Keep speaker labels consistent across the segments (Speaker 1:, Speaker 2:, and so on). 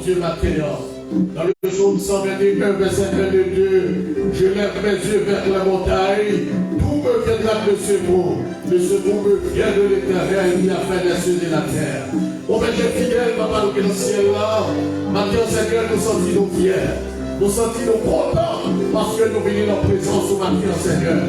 Speaker 1: Dieu, matin. Dans le psaume 121, verset 22, je lève mes yeux vers la montagne, d'où me viendra le secours. Le secours me vient de l'Éternel, il a fait les cieux et la terre. Mon Père fidèle, papa, dans le ciel là, maintenant, Seigneur, nous sentons fiers, nous sentons contents, parce que nous venons en présence au matin, Seigneur.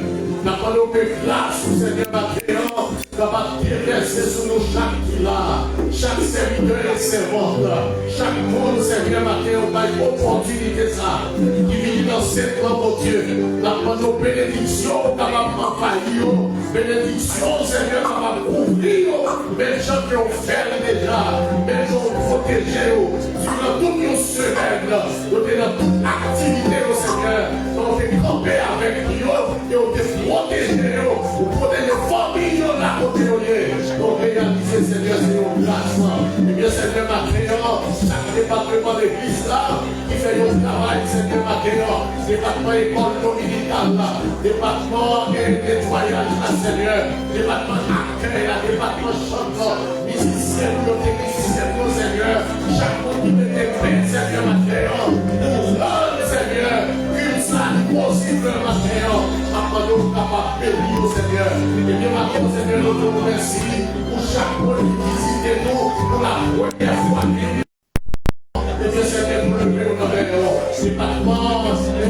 Speaker 1: Nous avons que grâce, Seigneur, maintenant, capable de rester sur nous chaque là, chaque serviteur et servante, chaque monde, Seigneur, matin, on a une opportunité ça, qui vit dans cette loi, mon Dieu. Nous avons nos bénédictions, capable d'envahir, bénédictions, Seigneur, capable d'ouvrir, mais les gens qui ont fait déjà, mais ils ont protégé, durant toute nos semaines, nous sommes dans toute activité, Seigneur, nous sommes campés avec nous, et on est protégés, pour protéger les familles, la côté donc réaliser, Seigneur, c'est une grâce. Et bien, Seigneur, maintenant, chaque département de l'église là, qui fait un travail, Seigneur, maintenant, département école dominicale là, département nettoyage là, Seigneur, département accueil là, département chanteur, musicien, technicien, Seigneur, chaque monde qui met des mains, Seigneur, maintenant, nous rendre, Seigneur, une salle possible, maintenant, afin de nous capables de bénir, Seigneur. Et bien, maintenant, Seigneur, nous te remercions pour chaque monde qui visite nous pour la première fois. Et bien, Seigneur, nous levons nos mains, département, Seigneur,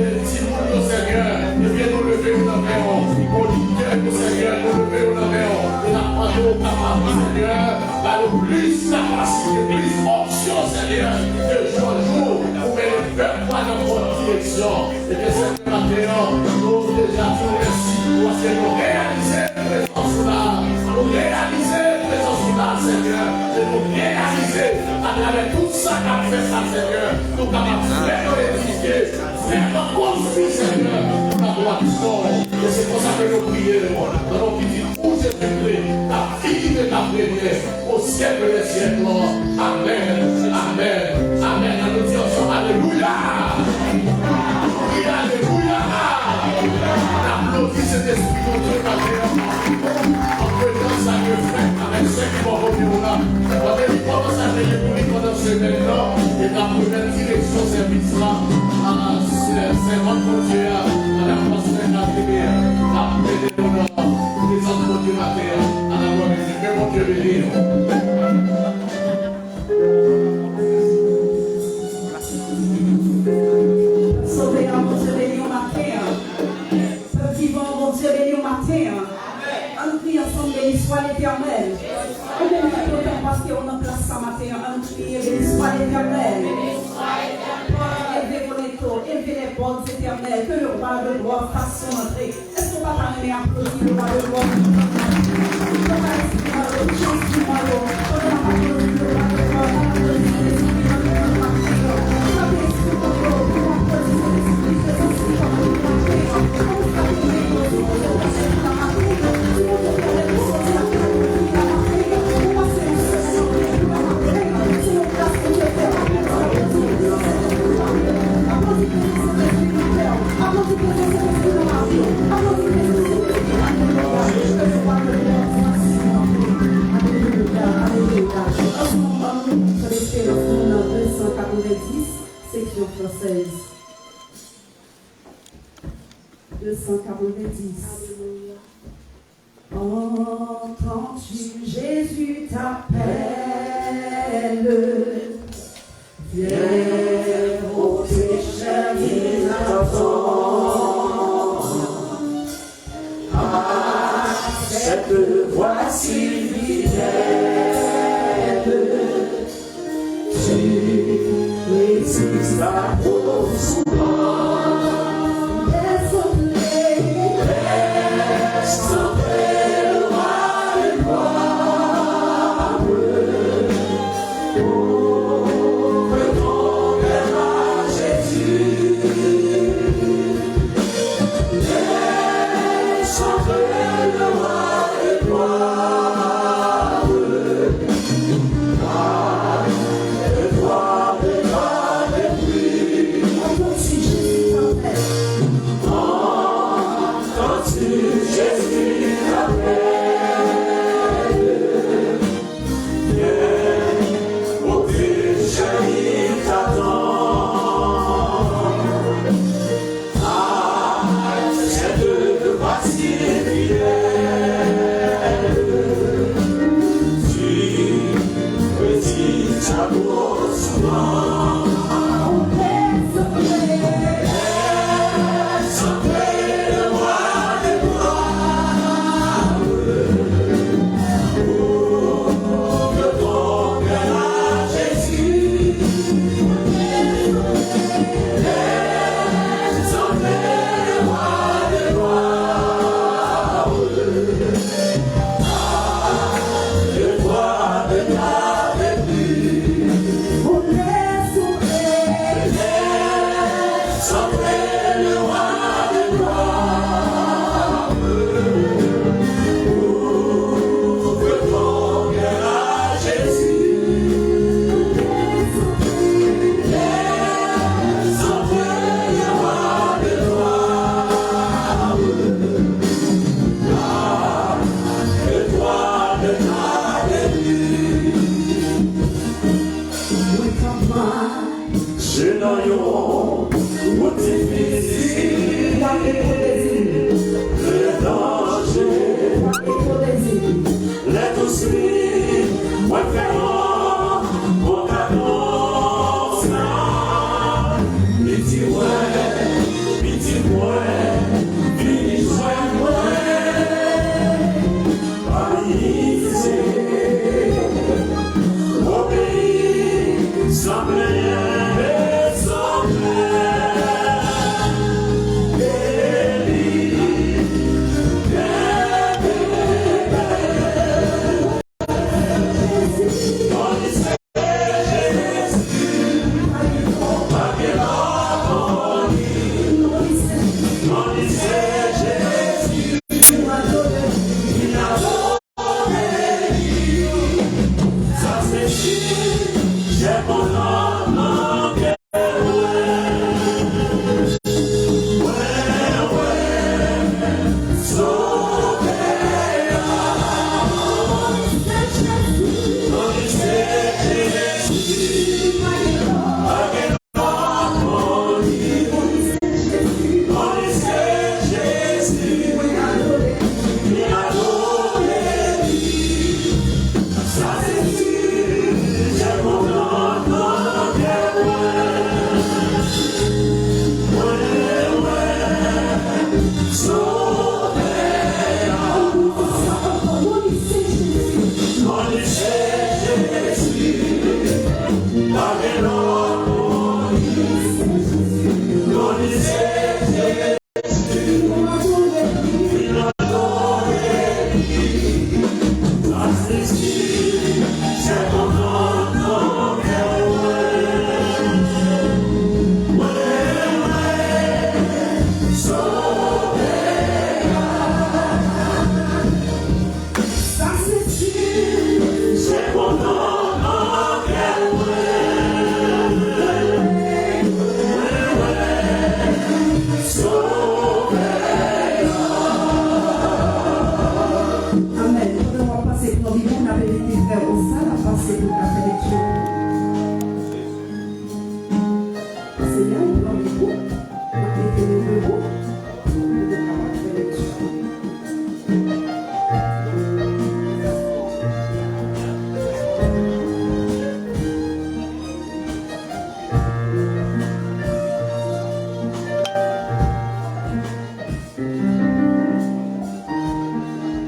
Speaker 1: et bien, nous levons nos mains, politiques, Seigneur, nous levons nos mains, et la parole capable, Seieur, par le plus capacité, plus option, Seigneur, de jour en jour, pour mettre le peuple dans votre direction. Et bien, Seigneur, maintenant, nous déjà te remercions, parce que nous réalisons la présence là, nous réalisons la présence là, Seigneur, et nous réalisons à travers tout ça qu'a fait ça, Seigneur, nous capables de faire nos édifier, faire nos construire, Seigneur, pour la gloire du Seigneur. Et c'est pour ça que nous prions, dans nos petits pour Jésus-Christ, la vie de la première, au siècle des siècles. Amen, amen, amen. À nous dire ensemble, alléluia. Alléluia. Applaudis cet esprit de Dieu, en présence à Dieu frère, avec ceux qui vont revenir là. On est commence à veiller pour les pendant ce maintenant, et la première direction service là, c'est votre Dieu, Madame Pasteur Nathalie, la paix de l'honneur, les autres mon Dieu matin, à la gloire de Dieu, que mon Dieu bénisse.
Speaker 2: Béni soit l'Éternel. On est content parce qu'on a place ce matin. On crie, béni soit l'Éternel. Élevez les portes éternelles. Que le roi de gloire fasse son entrée. Est-ce qu'on va parler applaudir le roi de gloire? Section française 290. Entends-tu Jésus t'appelle, viens pour tes chers qui t'attendent. Cette voix si fidèle, tu résistes à trop souvent. Si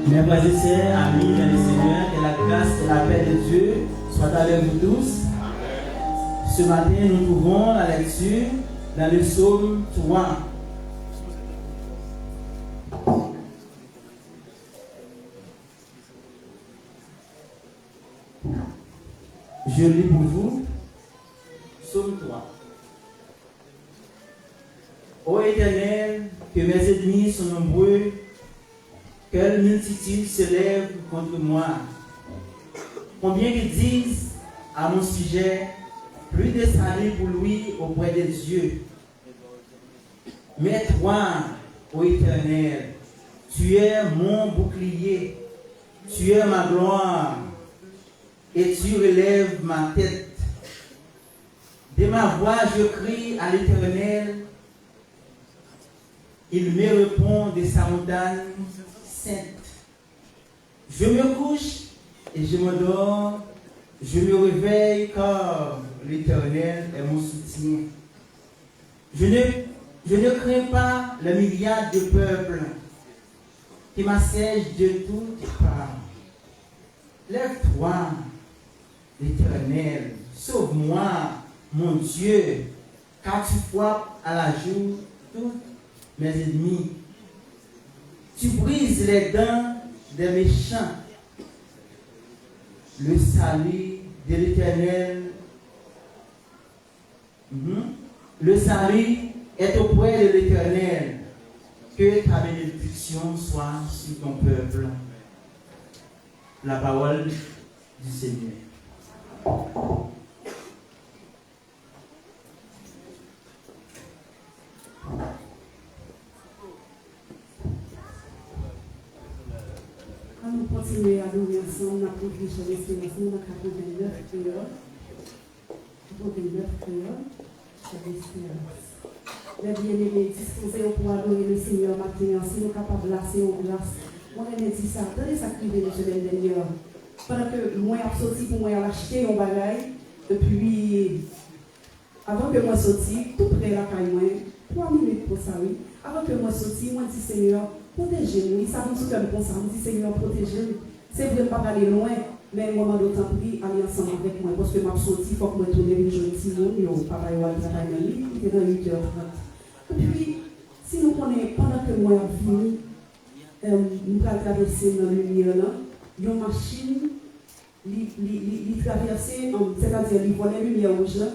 Speaker 3: Mes frères et sœurs, amis dans le Seigneur, que la grâce et la paix de Dieu soient avec vous tous. Ce matin, nous trouvons la lecture dans le psaume 3. Je lis pour vous, psaume 3. Ô Éternel, que mes ennemis sont nombreux, quelle multitude se lève contre moi. Combien ils disent à mon sujet, plus de salut pour lui auprès de Dieu. Mais toi, ô Éternel, tu es mon bouclier, tu es ma gloire, et tu relèves ma tête. De ma voix, je crie à l'Éternel. Il me répond de sa montagne sainte. Je me couche et je m'endors, Je me réveille car l'Éternel est mon soutien. Je ne crains pas la myriade de peuples qui m'assiègent de toutes parts. Lève-toi, l'Éternel, sauve-moi, mon Dieu, car tu frappes à la joue tous mes ennemis. Tu brises les dents des méchants. Le salut de l'Éternel, le salut est auprès de l'Éternel. Que ta bénédiction soit sur ton peuple. La parole du Seigneur.
Speaker 2: Nous continuons à adorer ensemble, nous avons pris sur l'espérance, nous avons 89 créoles. 89 créoles, sur l'espérance. Les bien-aimés, disposez pour adorer le Seigneur matin, si nous sommes capables de lasser en grâce. Moi, je me dis ça, attendez ça qui vient de semaine dernière. Pendant que moi, je suis sorti pour moi acheter un bagage, depuis, avant que moi sorti, tout près de la caille, 3 minutes pour ça, oui. Avant que moi sorti, moi dis Seigneur, protégez-nous. Il s'avance tout comme ça, je dis Seigneur, protégez-nous. C'est vrai, pas aller loin, mais un moment d'autant pris, aller ensemble avec moi, parce que ma sortie, il faut que je tourne les jeunes petits monde, papa et moi, il était dans 8h30. Et puis, si nous connaissons, pendant que moi je venu, nous allons traverser dans le lumière là, une machine, il traverse, c'est-à-dire il voit les lumières rouges là.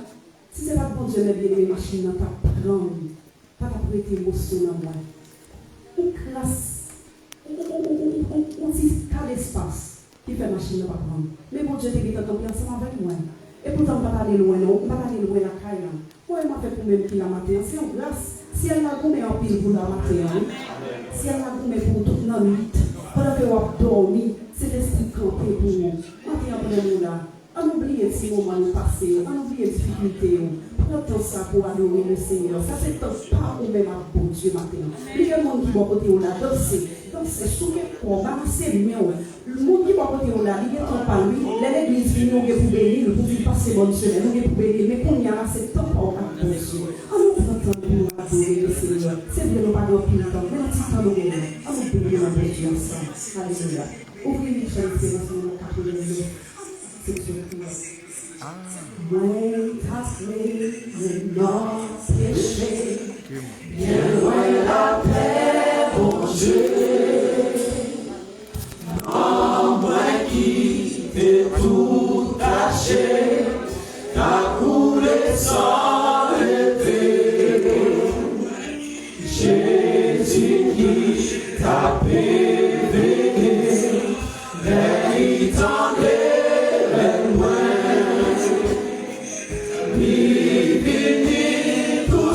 Speaker 2: Si ce n'est pas bon Dieu, mais bien les machines, n'a pas prendre, pas prêter émotion dans moi. On classe, on dit qu'à l'espace qui fait machine n'a pas prendre. Mais bon Dieu, tu es ensemble avec moi. Et pourtant, on ne va pas aller loin, non, on ne va pas aller loin la caille. Moi, je m'appelle pour même qui la matin, c'est en grâce. Si elle a gommé en pile pour la matin, si elle a gommé pour toute la nuit, pendant que vous avez dormi, c'est l'esprit campé pour nous. Matin après nous là, on oublie ces moments passés, on oublie les difficultés. Prenons ça pour adorer le Seigneur. Ça, c'est un pas ou même à bon Dieu matin. Il y a le monde qui va côté où là, danser, sous les corps, balancer le mien. Le monde qui va côté où là, il y a un pas lui, l'église vient nous pour bénir, nous pouvons passer bonne semaine, nous pour bénir, mais qu'on y a là, c'est un pas à bon Dieu. On nous prend temps pour adorer le Seigneur. C'est bien, nous pas dans le temps, mais nous sommes dans le temps. On nous bénir dans le Dieu ensemble. Alléluia. Ouvrez les chaînes, c'est dans le capitaine. C'est ce que loin ta plaie, non péché, bien loin la paix, bon Dieu, en moi qui t'ai tout caché, t'as coulé sans été, Jésus qui t'a pévé, mais il t'en est loin.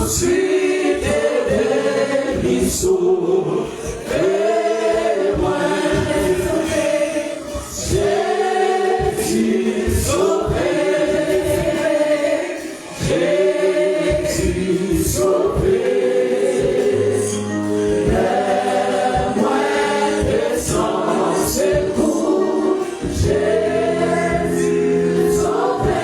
Speaker 2: Suite des ruisseaux, et moi, Jésus sauvé, Jésus sauvé, les moins descend secours, Jésus sauvé.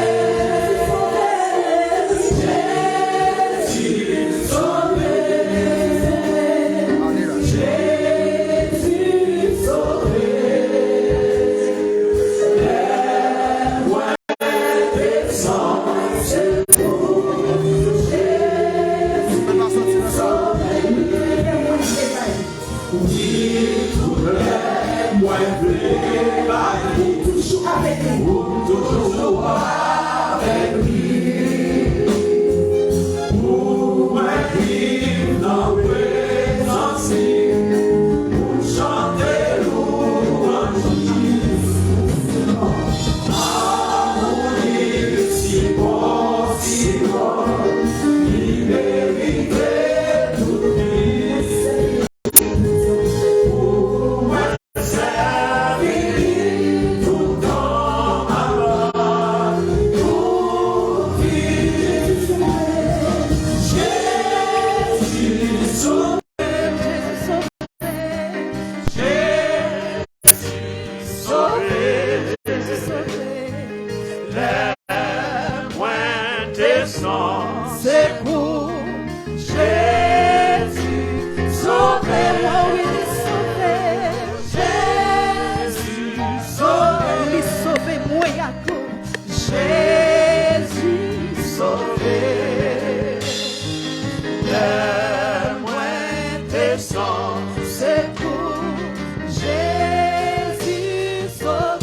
Speaker 4: tes sangs, secours, Jésus, sauvez-moi, oui, Jésus, sauvez, sauvez-moi, Yacoub, Jésus, sauvez, donne-moi tes sangs, secours, Jésus, sauvez.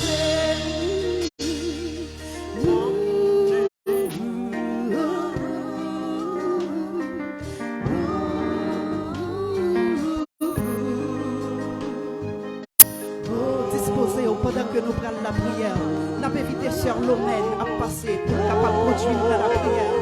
Speaker 5: Pendant que nous prenons la prière, nous avons invité Sœur Lomène à passer pour capable de continuer dans la prière.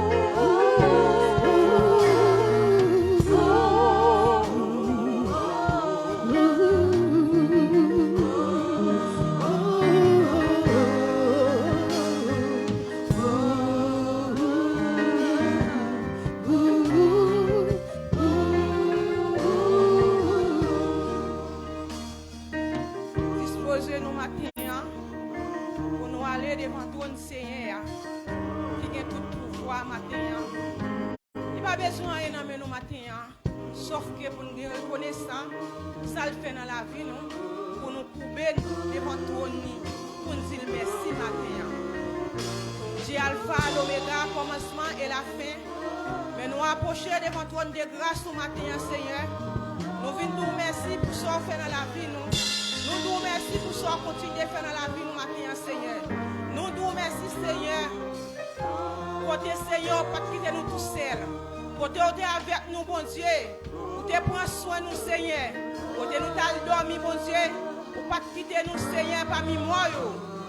Speaker 6: Disposez-nous matin pour nous aller devant ton Seigneur qui a tout pouvoir matin. Il n'y a pas besoin de nous matin, sauf que pour nous reconnaissant, ça le fait dans la vie, nous, pour nous couper devant ton nid, pour nous dire merci matin. J'ai Alpha, l'Oméga, commencement et la fin. Mais nous approcher devant ton de grâce ce matin, Seigneur. Nous venons nous merci pour ce qu'on fait dans la vie, nous. Nous nous remercions pour ce qu'on continue de faire dans la vie, nous matin, Seigneur. Nous nous remercions, Seigneur. Côté Seigneur, pas quitter nous tout seuls. Côté où tu es avec nous, bon Dieu. Où tu prends soin de nous, Seigneur. Côté nous t'as dormi, bon Dieu. Pour pas quitter nous, Seigneur, parmi moi.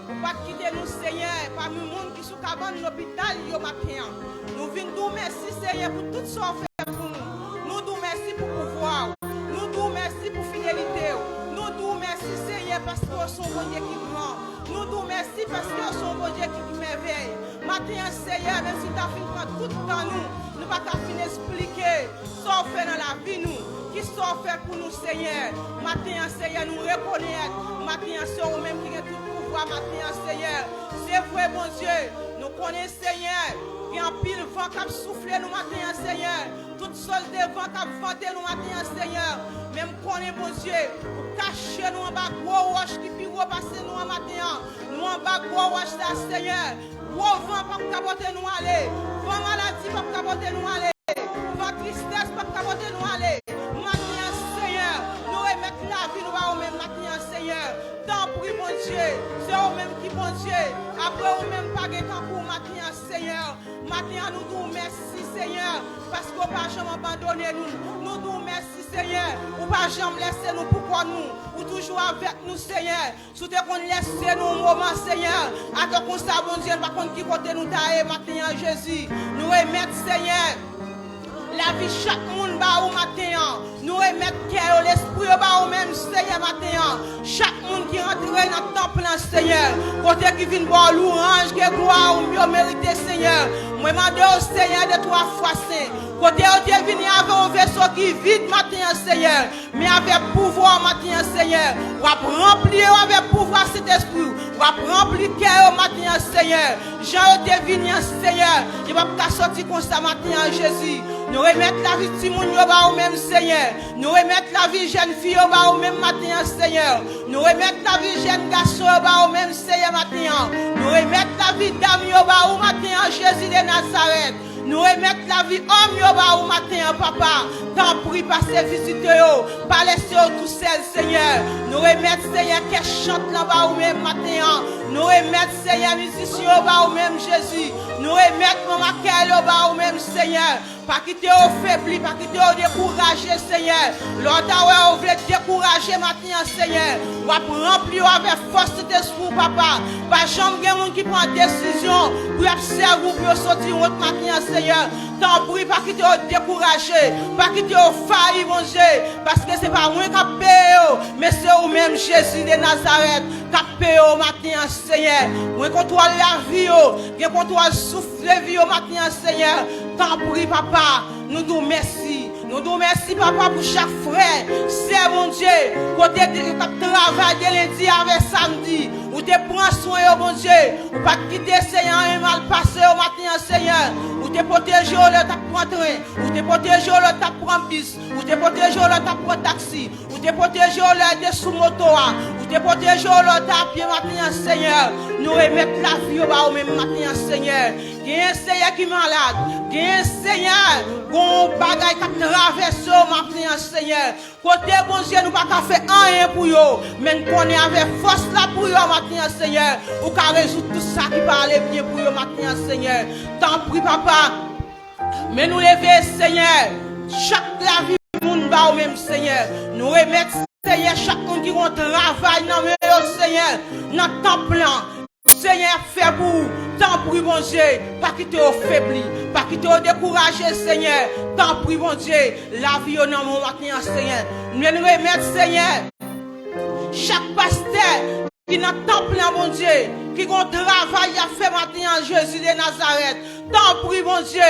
Speaker 6: Pour pas quitter nous, Seigneur, parmi le monde qui sont cabane l'hôpital, matin. Nous venons nous remercier, Seigneur, pour tout ce qu'on fait pour nous. Nous nous remercions pour pouvoir. Nous nous remercions pour fidélité. Nous nous remercions, Seigneur, parce que nous sommes bon Dieu qui grand. Nous nous remercions parce que nous sommes bon Dieu qui merveille. Matin, Seigneur, même si tu as fini tout le temps, nous ne pouvons pas finir d'expliquer ce qu'on fait dans la vie, nous. Qui sont fait pour nous, Seigneur. Matin, Seigneur, nous reconnaître. Matin, c'est nous-mêmes qui avons tout pouvoir. Matin, Seigneur, c'est vrai, bon Dieu. Nous connaissons, Seigneur. Il y a un pile vent qui a soufflé nous matin, Seigneur. Toutes sortes de vents qui ont vanté nous matin, Seigneur. Même qu'on est, bon Dieu, pour cacher nous en bas, gros roche qui peut repasser nous en matin. Nous en bas, gros roche, Seigneur. Gros vent pas capoter nous aller. Vent maladie pas capoter nous aller. Vent tristesse pas capoter nous aller. Matin, Seigneur, nous remettons la vie nous va au même matin, Seigneur. Tant pis, bon Dieu, c'est au même qui, bon Dieu. Après, au même pas de temps pour matin, Seigneur. Matin, nous nous merci, Seigneur, parce qu'on ne va jamais abandonner nous. Nous nous merci, Seigneur. On ne va jamais laisser nous pour nous. Ou toujours avec nous, Seigneur. Sous qu'on laisse nous un moment, Seigneur. Attends qu'on ça, bon Dieu, par contre, qui côté nous taille, matin, Jésus. Nous remettre, Seigneur. La vie chaque monde ba au matin. Nous remettre cœur l'esprit ba au même Seigneur matin. Chaque monde qui rentre dans le temple Seigneur. Côté qui vient voir louange, que gloire ou mieux mérité Seigneur. Moi demande au Seigneur de 3 fois saint. Côté où tu es venu avec un vaisseau qui vide matin Seigneur, mais avec pouvoir matin Seigneur. On va remplir avec pouvoir cet esprit. On va remplir cœur matin Seigneur. Jean tu es venu Seigneur. Il va pas sortir comme ça matin Jésus. Nous remettre la vie de Timon au même Seigneur. Nous remettre la vie jeune fille au même matin Seigneur. Nous remettre la vie jeune garçon au même Seigneur matin. Nous remettre la vie d'ami au matin Jésus de Nazareth. Nous remettre la vie homme au matin papa. Tant pris passer visiter pas laisser tout seul Seigneur. Nous remettre Seigneur qui chante là-bas au même matin. Nous remettre Seigneur musicien au même Jésus. Nous remettre maman Kelle au même Seigneur. Pas quitter au faibli, pas quitter au découragé, Seigneur. L'autre, on veut décourager maintenant, Seigneur. On va remplir avec force d'esprit, papa. Pas jamais de monde qui prend décision pour observer, pour sortir autre matin, Seigneur. Tant pis, pas quitter au découragé, pas quitter au failli, mon Dieu. Parce que c'est pas moi qui paye, mais c'est vous-même, Jésus de Nazareth, qui paye au matin, Seigneur. Moi, contrôle la vie, qui contrôle souffle de vie au matin, Seigneur. Tant pis, papa. Nous nous merci. Nous nous merci, papa, pour chaque frère. C'est mon Dieu. Côté de travail de lundi avec samedi. Où tu prends soin, mon Dieu. Ou pas quitter, Seigneur, et mal passer au matin, Seigneur. Ou te protégé le tap prend train, ou te protégé le tap prend bus, ou te protégé le tap prend taxi, ou te protégé le de sous moto, ou te protégé le tap pied matin Seigneur. Nous remettre la vie au même matin Seigneur. Il y a un Seigneur qui est malade, il y a un Seigneur qu'on bagaille qui traverse au matin Seigneur. Côté bon Dieu nous pas faire rien pour eux, mais nous connaissons avec force là pour eux matin Seigneur. Ou qu'à résoudre tout ça qui va aller bien pour eux matin Seigneur. T'en prie papa. Mais nous lever Seigneur, chaque la vie monde va au même Seigneur. Nous remettre Seigneur chaque monde qui va travail dans le Seigneur, dans temps plein. Seigneur, fais pour vous. Tant prie, bon Dieu, pas quitter au faibli, pas quitter au découragé, Seigneur. Tant prie, bon Dieu, la vie au nom de matin, Seigneur. Nous remettre, Seigneur, chaque pasteur qui n'a temps plein, bon Dieu, qui a un travail à faire matin en Jésus de Nazareth. Tant prie, bon Dieu,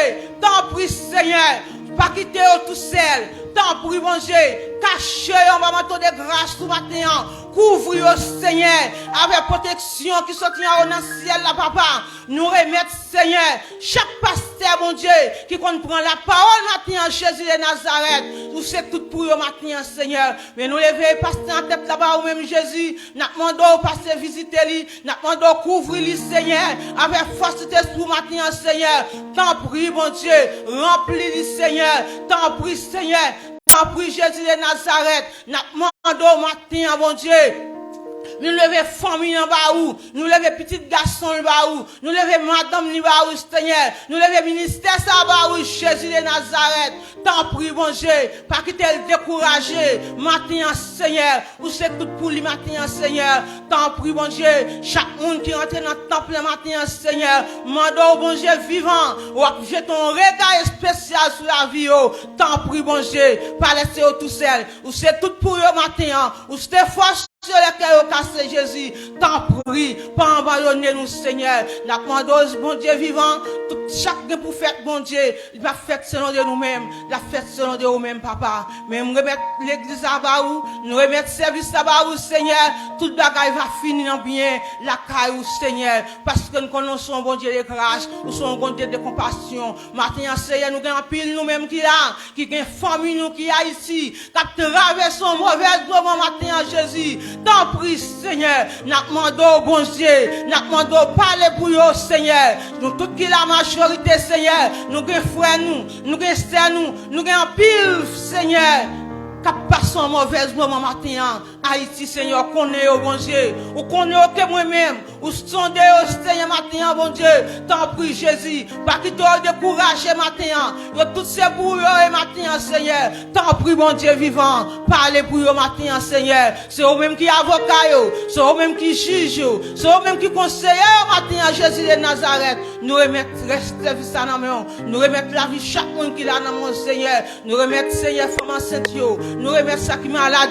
Speaker 6: tant prie, Seigneur, pas quitter au tout seul. Tant prie, bon Dieu, cachez un moment de grâce tout matin. Couvre au Seigneur avec protection qui sortira au ciel, là, papa. Nous remettre, Seigneur, chaque pasteur, mon Dieu, qui comprend la parole matin en Jésus de Nazareth. Nous c'est tout pour eux matin, Seigneur. Mais nous lever, pasteur en tête là-bas, ou même Jésus. Nous demandons au pasteur visiter lui. Nous demandons couvrir lui, Seigneur, avec force d'esprit matin, Seigneur. Tant prie, mon Dieu, remplis lui, Seigneur. Tant prie, Seigneur. Tant prie, Jésus de Nazareth. Nous demandons matin, mon Dieu. Nous levons famille en bas où, nous levons petit garçon en bas où, nous levons madame en bas où, Seigneur, nous levons ministère en bas où, Jésus de Nazareth. Tant prie, bon Dieu, pas quitter le découragé, matin, Seigneur, ou c'est tout pour lui, matin, Seigneur. Tant prie, bon Dieu, chaque monde qui rentre dans le temple, matin, Seigneur, mando, bon Dieu, vivant, ou j'ai ton regard spécial sur la vie, tant prie, bon Dieu, pas laisser tout seul, ou c'est tout pour eux, matin, ou c'est force. Sur le cœur au casse Jésus, t'en prie, pas abandonner nous, Seigneur. La demandons, bon Dieu vivant, tout chaque pour fête, bon Dieu, il va faire selon de nous-mêmes, la fête selon de nous-mêmes, papa. Mais nous remettre l'église à Baou, nous remettre service à Baou, Seigneur, toute bagaille va finir en bien, la caille, Seigneur, parce que nous connaissons, bon Dieu, de grâce, nous sommes bon Dieu de compassion. Maintenant, Seigneur, nous avons pile nous-mêmes qui là, qui avons famille nous qui a ici, qui traversons mauvais moment matin, Jésus. Tant prie, Seigneur, nous demandons, bon Dieu, nous demandons parler pour eux, Seigneur. Nous, toute qui la majorité, Seigneur, nous avons frères, nous avons sœurs, nous avons pile, Seigneur. Qui passe un mauvais moment matin, Haïti, Seigneur, connaît au bon Dieu, ou connaît que moi-même, ou sondez au Seigneur matin, bon Dieu, t'en prie Jésus, pas qu'il te décourage matin, tout c'est pour eux matin, Seigneur, t'en prie bon Dieu vivant, parlez pour eux matin, Seigneur, c'est eux-mêmes qui avocat, c'est eux-mêmes qui juge, c'est eux-mêmes qui conseillent matin, Jésus de Nazareth, nous remettre service à nous, nous remettre la vie chaque monde qui l'a dans mon Seigneur, nous remettre Seigneur femme enceinte, nous remettre ça qui malade,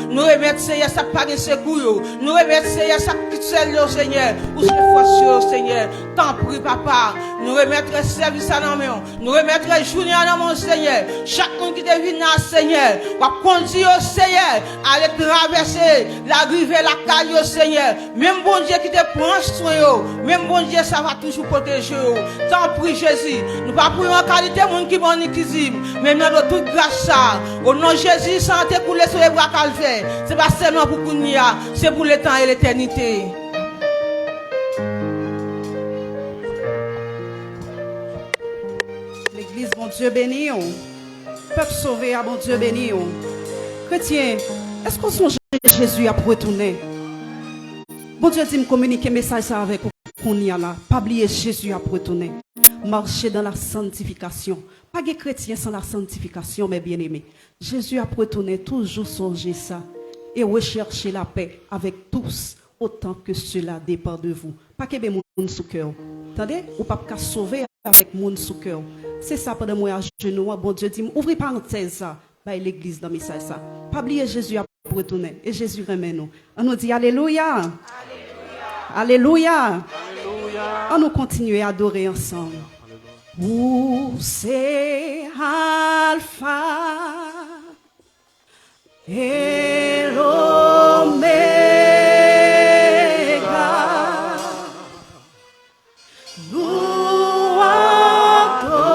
Speaker 6: nous remettre Seigneur ça pas de secours, nous remettre Seigneur ça qui seul Seigneur, ou c'est force Seigneur, tant prie papa, nous remettre service à nous remettre journée à mon Seigneur, chaque monde qui devine à Seigneur, va conduire au Seigneur, aller traverser la rive et la caille au Seigneur, même bon Dieu qui te prend soin, même bon Dieu ça va toujours protéger, tant prie Jésus, nous pas prions en qualité monde qui bon qui mais nous avons toute grâce ça, au nom de Jésus, sans te couler sur les bras calvaires. C'est pas seulement pour Kounia, c'est pour le temps et l'éternité.
Speaker 5: L'église, bon Dieu béni. Peuple sauvé, bon Dieu béni. Chrétien, est-ce qu'on songe Jésus à retourner? Bon Dieu dit me communiquer message avec Kounia là. Pas oublier Jésus à retourner. Marcher dans la sanctification. Pas de chrétien sans la sanctification, mes bien-aimés. Jésus a retourné toujours songer ça et rechercher la paix avec tous autant que cela dépend de vous. Pas que moun sous cœur. Attendez, ou pas qu'à sauver avec moun sous cœur. C'est ça pendant moi à genoux, bon Dieu dit ouvrez parenthèse ça, bah l'église dans message ça. Pas oublier Jésus a retourné et Jésus remet nous. On nous dit alléluia. Alléluia. Alléluia. On nous continue à adorer ensemble. Où c'est Alpha et l'Oméga, nous adorons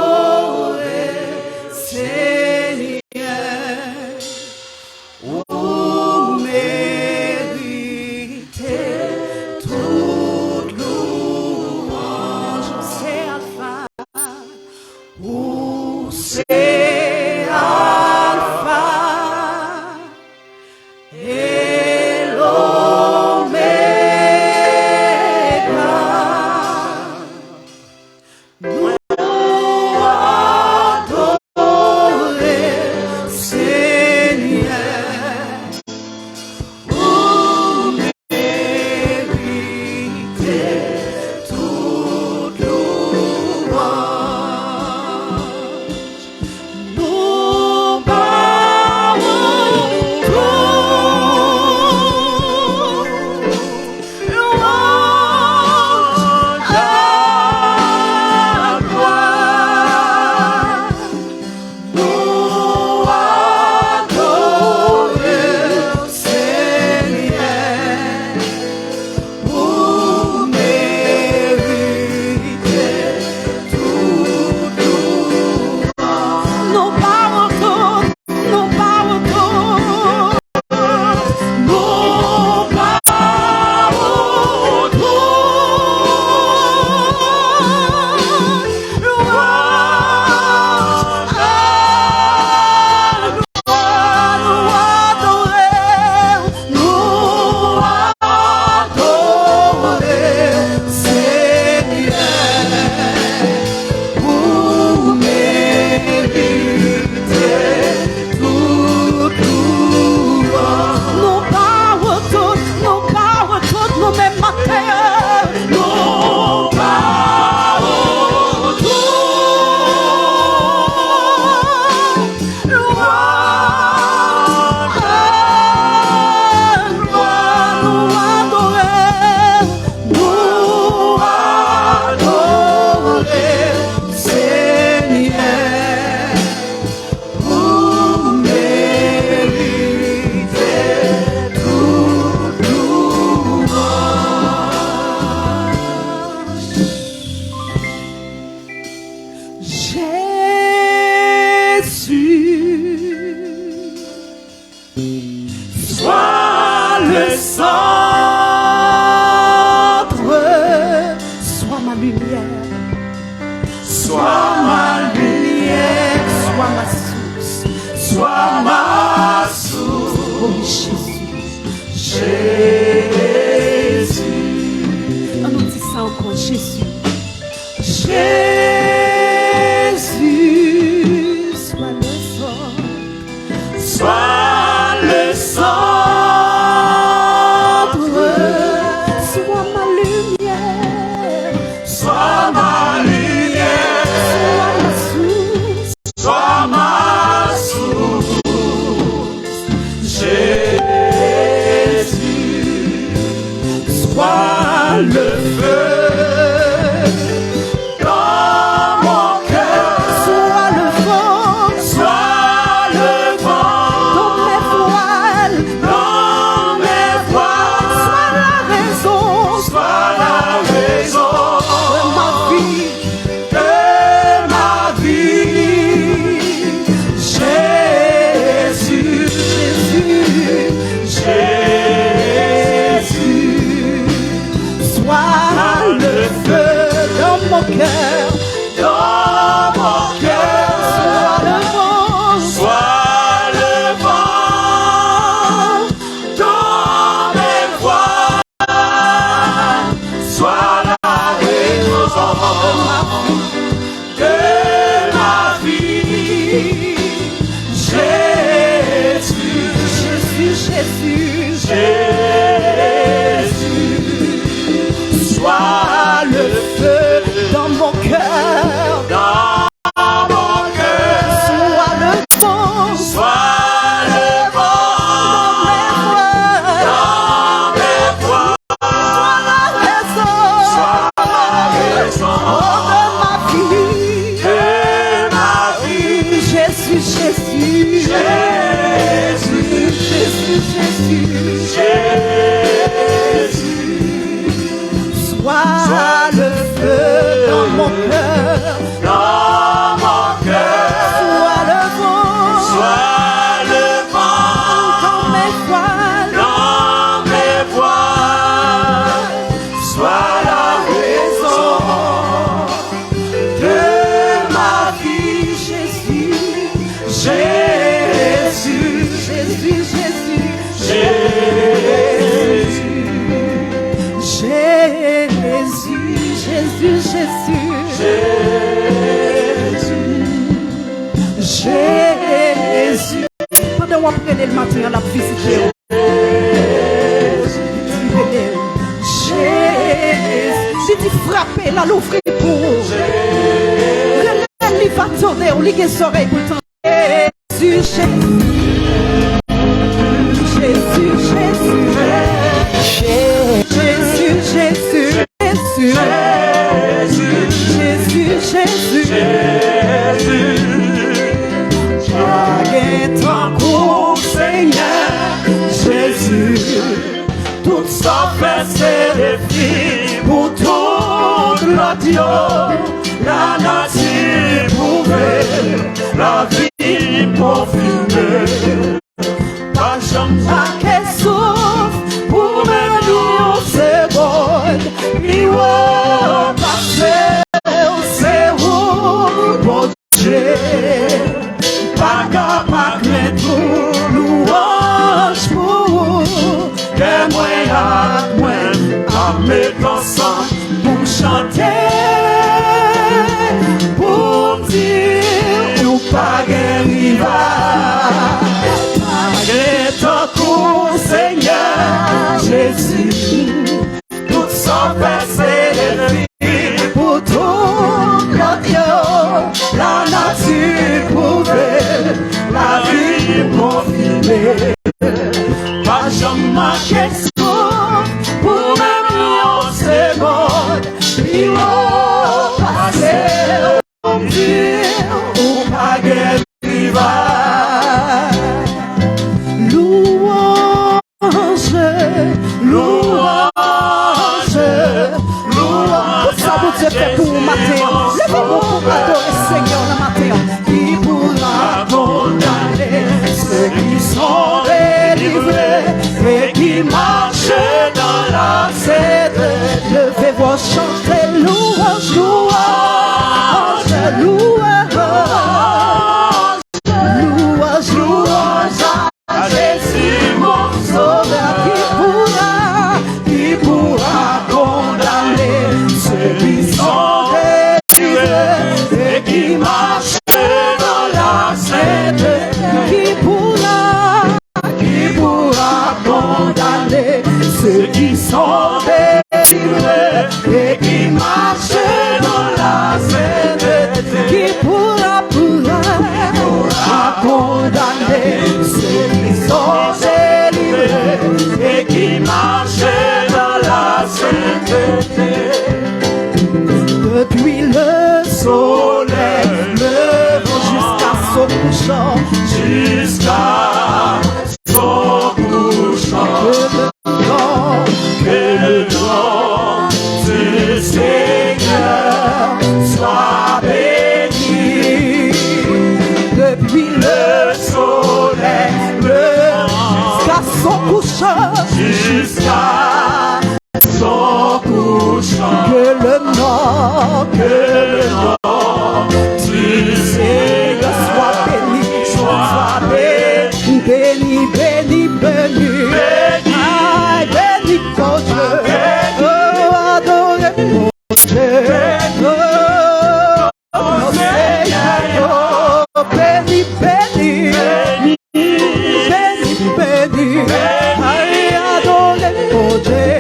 Speaker 5: où c'est Alpha et l'Oméga. Nous adorer, Seigneur, vous méritez toute louange. Nous bowons louange à gloire. Nous adorons, Seigneur, vous méritez toute louange. Nous bowons tous, nous bowons tous. Nous bowons tous. Louange à sois le centre, sois ma lumière, sois ma lumière, sois ma source, sois ma source. Oh Jésus, Jésus, on nous dit ça encore, Jésus, Jésus, sois le centre, sois le centre, sois ma lumière, sois ma lumière, sois ma source, Jésus, sois le feu dans mon cœur, sois le vent, sois le vent dans mes voiles, sois la raison de ma vie, Jésus, Jésus, Jésus, sois le feu dans mon cœur, sois le vent dans mes voiles, sois la raison de ma vie, Jésus, Jésus, Jésus, Jésus, sois le feu dans mon cœur, sois le vent, dans mes voiles, sois la raison de ma vie, Jésus, Jésus, Jésus, Jésus, Jésus, sois le feu dans mon cœur, sois le vent dans mes voiles, sois la raison de ma vie. on va prendre le matin, on va visiter. Jésus, dit frapper, la l'ouvrir pour vous. Il va tourner, on lit les oreilles pour le temps. Jésus, Jésus, Jésus, Jésus, Jésus, Jésus, Jésus, Jésus, Jésus. J'arrête encore, Seigneur, Jésus.
Speaker 4: Tout ça fait ses défis pour tout l'audio. La nature pouvait, la vie pour fumer. Pas jamais qu'elle souffre pour même nous secondes. Il va passer au cerveau, bon Dieu. Pas capable de tout louange pour vous. Que moi à mettre ensemble pour chanter, pour dire ou pas guérir, malgré ton coup, Seigneur Jésus, tout sans passer pour tout l'audio, la nature pouvait, la vie pour filmer. Pas jamais pour même en seconde, il va passer au Dieu ou pas guérir.
Speaker 5: Louange, louange, louange. Tout ça, vous Dieu fait pour vous matin. Levez-vous pour adorer Seigneur le matin. Qui pourra condamner ceux qui sont délivrés et qui marchent dans la cèdre. Levez-vous, chantez louange, louange, louange, louange, louange à Jésus mon sauveur. Qui pourra condamner ceux qui sont délivrés et qui marchent dans la cèdre. Qui pourra condamner ceux qui sont délivrés et qui marchent dans la cèdre. Qui pourra condamner ceux qui sont délivrés et qui marchent dans la sainteté. Depuis le soleil levant jusqu'à son couchant,
Speaker 4: Jusqu'à son couchant, que le nom du Seigneur soit béni.
Speaker 5: depuis
Speaker 4: Le soleil
Speaker 5: jusqu'à son couchant,
Speaker 4: jusqu'à son couchant,
Speaker 5: que le nom
Speaker 4: du Seigneur
Speaker 5: soit béni,
Speaker 4: soit béni.
Speaker 5: béni, béni, béni, ah, béni ton Dieu, oh, adoré mon Dieu, oh, mon Seigneur, oh, béni, béni, béni, béni, ah, adoré mon Dieu,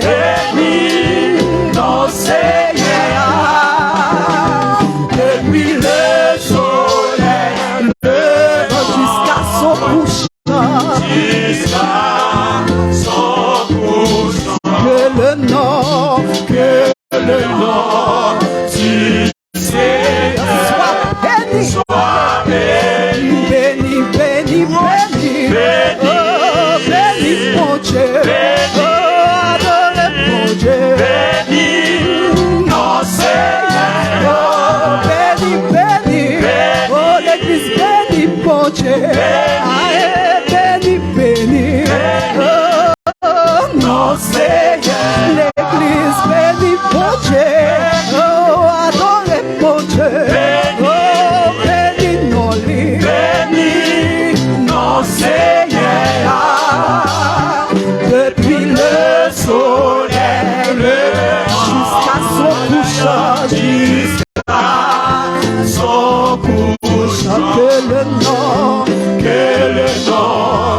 Speaker 4: Non Seigneur,
Speaker 5: depuis le soleil levant jusqu'à son couchant,
Speaker 4: jusqu'à son couchant,
Speaker 5: que le nom
Speaker 4: du Seigneur
Speaker 5: soit béni,
Speaker 4: soit béni.
Speaker 5: béni, béni, béni,
Speaker 4: Béni.
Speaker 5: oh, béni mon Dieu, oh, adoré mon Dieu,
Speaker 4: Béni, non Seigneur,
Speaker 5: oh, béni, béni, oh, l'église béni mon Dieu, ah, béni, béni, oh, non Seigneur, l'église béni mon Dieu, oh, adoré mon Dieu, oh, béni non lui,
Speaker 4: béni, non Seigneur,
Speaker 5: depuis le soleil jusqu'à son couchant,
Speaker 4: jusqu'à son couchant,
Speaker 5: que le nom
Speaker 4: que le nom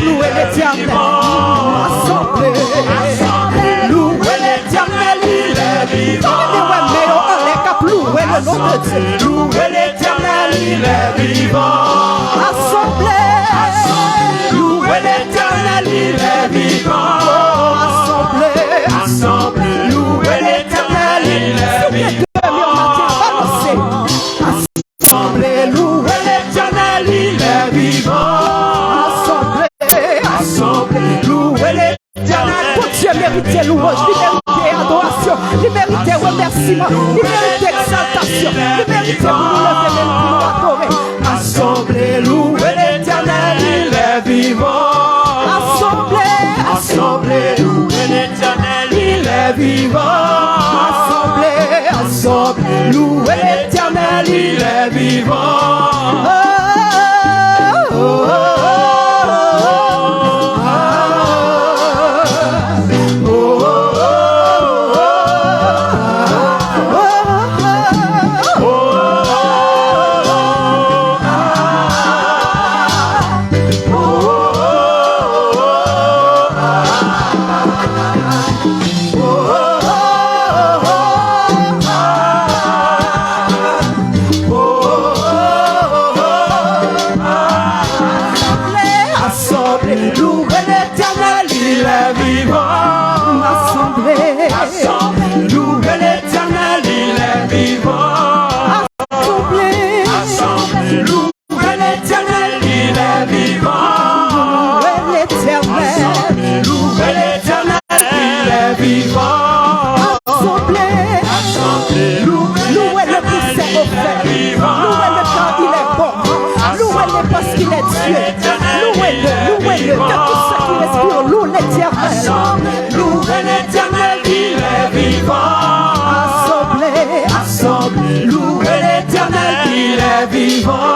Speaker 5: louer l'éternel. Assemblée, louer l'éternel, il est vivant. Mais on est qu'à louer le nom de Dieu.
Speaker 4: Louer l'éternel, il est vivant.
Speaker 5: Assemblée,
Speaker 4: Louer l'éternel, il est vivant.
Speaker 5: assemblée,
Speaker 4: Louer l'éternel, il est vivant.
Speaker 5: assemblée, louer
Speaker 4: L'éternel, il est vivant.
Speaker 5: assemblée,
Speaker 4: Louer l'éternel.
Speaker 5: pour Dieu mérite louange, il mérite adoration, il mérite remerciement, il mérite exaltation, il mérite pour nous lever même pour nous adorer.
Speaker 4: Assemblée, louer l'éternel, il est vivant.
Speaker 5: Assemblée,
Speaker 4: Louer l'éternel, il est vivant.
Speaker 5: assemblée,
Speaker 4: Louer l'éternel, il est vivant.
Speaker 5: louer l'éternel, il est vivant. Assemblée,
Speaker 4: Louer l'éternel, il est vivant.
Speaker 5: assemblée,
Speaker 4: Louer l'éternel, il est vivant.
Speaker 5: louer l'éternel,
Speaker 4: Louer l'éternel, il est vivant.
Speaker 5: assemblée, louer le pour ses refaits, louer le quand il est bon, louer-le parce qu'il est Dieu, louez-le, que tout ce qui respire loue l'éternel.
Speaker 4: Louer l'éternel, il est vivant.
Speaker 5: Assemblée,
Speaker 4: Louer l'éternel, il est vivant.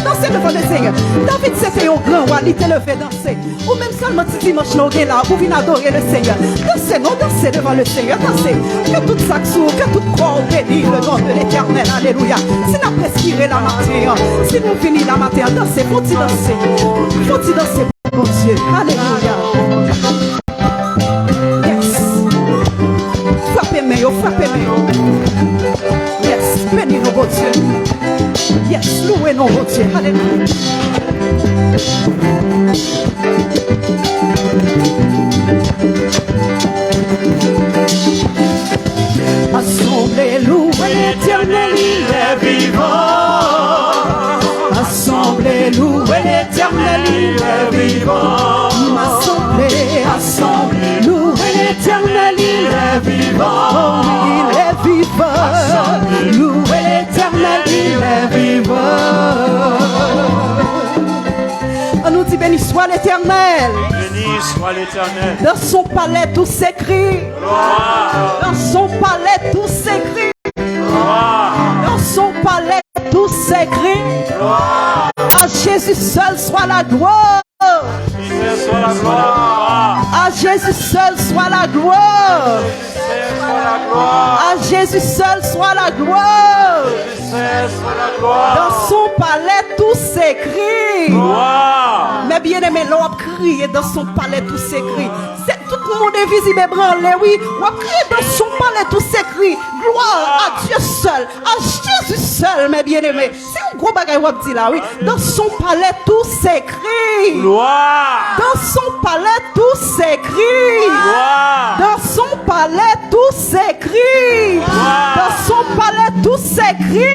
Speaker 5: Dansez devant le Seigneur. David c'était un grand roi, il était levé danser. Ou même seulement petit dimanche, nous sommes là pour venir adorer le Seigneur. Dansez, non, dansez devant le Seigneur, dansez. Que toute saxo, que toute croix bénisse le nom de l'Éternel. Alléluia. Si nous prescrivons la matin, si nous finissons la matin, dansez, faut-il danser. Faut-il danser pour Dieu. Alléluia. Yes. Frappez-moi, frappez-moi. Yes, bénis nos beaux Dieu. Yes, louez nos beaux Dieu. Alléluia. Assemblée, louez l'Éternel, il est vivant. Assemblée, louez l'Éternel, il est vivant. Assemblée, louez l'Éternel, il est vivant. Il est vivant. Louez l'Éternel, il est vivant. On nous dit béni soit l'Éternel.
Speaker 4: Béni soit l'Éternel.
Speaker 5: Dans son palais tout s'écrit. Dans son palais tout s'écrit. Dans son palais tout s'écrit. À Jésus seul soit la gloire. À Jésus seul soit la gloire. À Jésus seul soit la gloire. Dans son palais tout s'écrit. Mais bien aimé, l'on a crié dans son palais tout s'écrit. C'est tout le monde est visible et branlé, oui. On a crié dans son palais tout s'écrit. Gloire à Dieu seul, à Jésus seul, mes bien-aimés. C'est un gros bagage qu'on dit là, oui. Dans son palais tout s'écrit. Dans son palais tout s'écrit. Dans son palais tout s'écrit. Dans son palais tout s'écrit.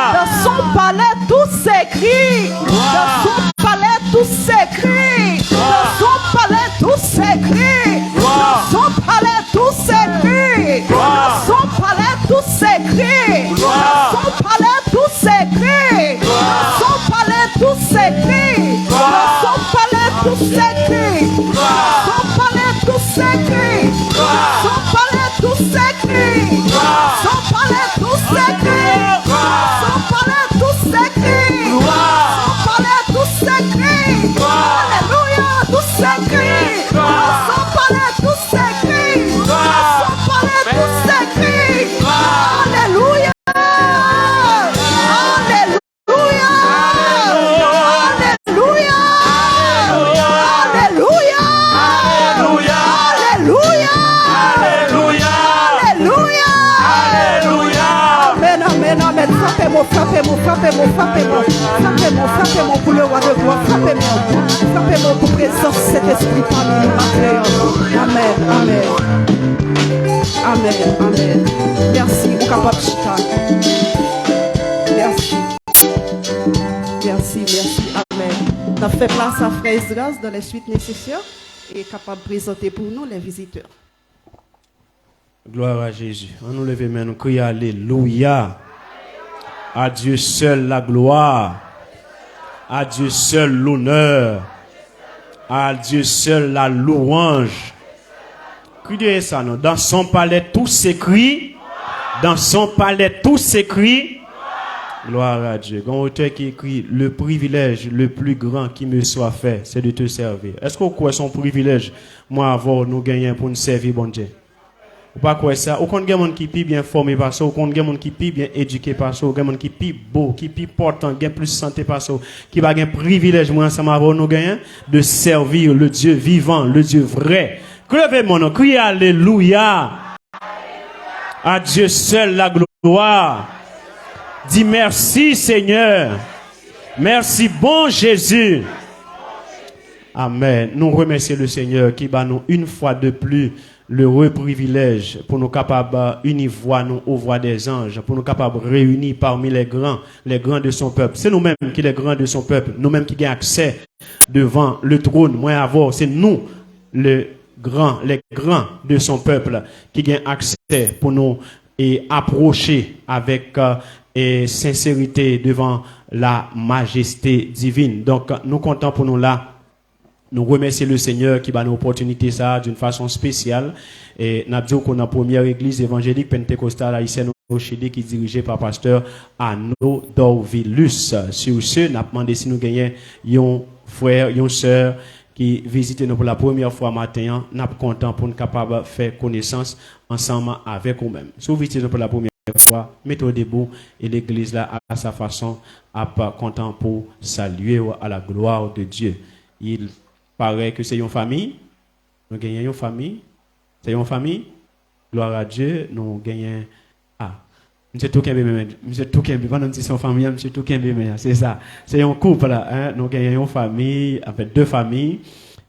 Speaker 5: Dans son palais tout s'écrit. Dans son palais tout s'écrit. Dans son palais tout s'écrit. Dans son palais tout s'écrit. Dans son palais tout s'écrit. Dans son frappez-moi, frappez-moi, frappez-moi, frappez-moi, frappez-moi, frappez-moi pour le roi de gloire, frappez-moi, frappez-moi pour présence cet esprit parmi nous. Amen, amen. Amen, amen. Merci, mon capable chita. Merci. Merci, merci, amen. On a fait place à Frère Esdras dans les suites nécessaires et capable de présenter pour nous les visiteurs.
Speaker 4: Gloire à Jésus. On nous lève maintenant, nous crions Alléluia. À Dieu seul la gloire. À Dieu seul l'honneur. À Dieu seul la louange. Criez ça, non? Dans son palais, tout s'écrit. Dans son palais, tout s'écrit. Gloire à Dieu. Un auteur qui écrit: le privilège le plus grand qui me soit fait, c'est de te servir. Est-ce qu'on croit son privilège, moi, avoir nous gagner pour nous servir, bon Dieu? Ou pas quoi ça? Ou qu'on a des gens qui sont bien formés par ça, ou qu'on a des gens qui sont bien éduqués par ça, ou des gens qui sont beaux, qui sont portants, qui ont plus santé par ça, qui ont un privilège, moi, ensemble, avoir nous gagner, de servir le Dieu vivant, le Dieu vrai. Crevez mon nom, criez Alléluia. À Dieu seul la gloire. Dis merci Seigneur. Merci bon Jésus. Amen. Nous remercions le Seigneur qui bat nous une fois de plus l'heureux privilège pour nous capables unir voix nous aux voix des anges, pour nous capables réunir parmi les grands de son peuple. C'est nous-mêmes qui les grands de son peuple, nous-mêmes qui avons accès devant le trône. Moi avoir, c'est nous les grands de son peuple qui ont accès pour nous et approcher avec et sincérité devant la majesté divine. Donc, nous comptons pour nous là. Nous remercions le Seigneur qui va nous opportunité ça d'une façon spéciale. Et nous avons dit qu'on a la première église évangélique pentecostale haïtienne au Chili qui est dirigée par pasteur Arnaud Dorvilus. Sur ce, nous avons demandé si nous gagnons un frère, une sœur qui visitent nous pour la première fois matin. Nous sommes contents pour nous capables de faire connaissance ensemble avec vous-même. Si vous visitez nous pour la première fois, mettez-vous debout et l'église là à sa façon à pas content pour saluer à la gloire de Dieu. Il paraît que c'est une famille. Nous gagnons une famille. C'est une famille. Gloire à Dieu. Nous gagnons. Ah, monsieur Toukembe, monsieur Toukembe, pendant que c'est une famille, monsieur Toukembe, c'est ça. C'est un couple là. Hein? Nous gagnons une famille, avec deux familles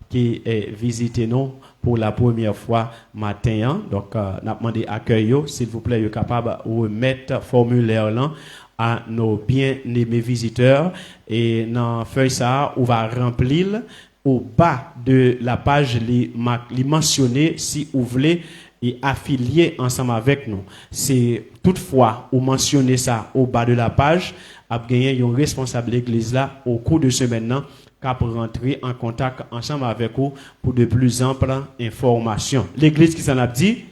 Speaker 4: qui visitent nous pour la première fois matin. Donc, nous avons demandé accueil, s'il vous plaît, capable de remettre formulaire là à nos bien-aimés visiteurs. Et dans feuille ça, on va remplir au bas de la page, les mentionner si vous voulez et affilier ensemble avec nous. C'est toutefois, vous mentionnez ça au bas de la page, à gagner un responsable de l'église là au cours de ce maintenant, qu'à rentrer en contact ensemble avec vous pour de plus amples informations. L'église qui s'en a dit: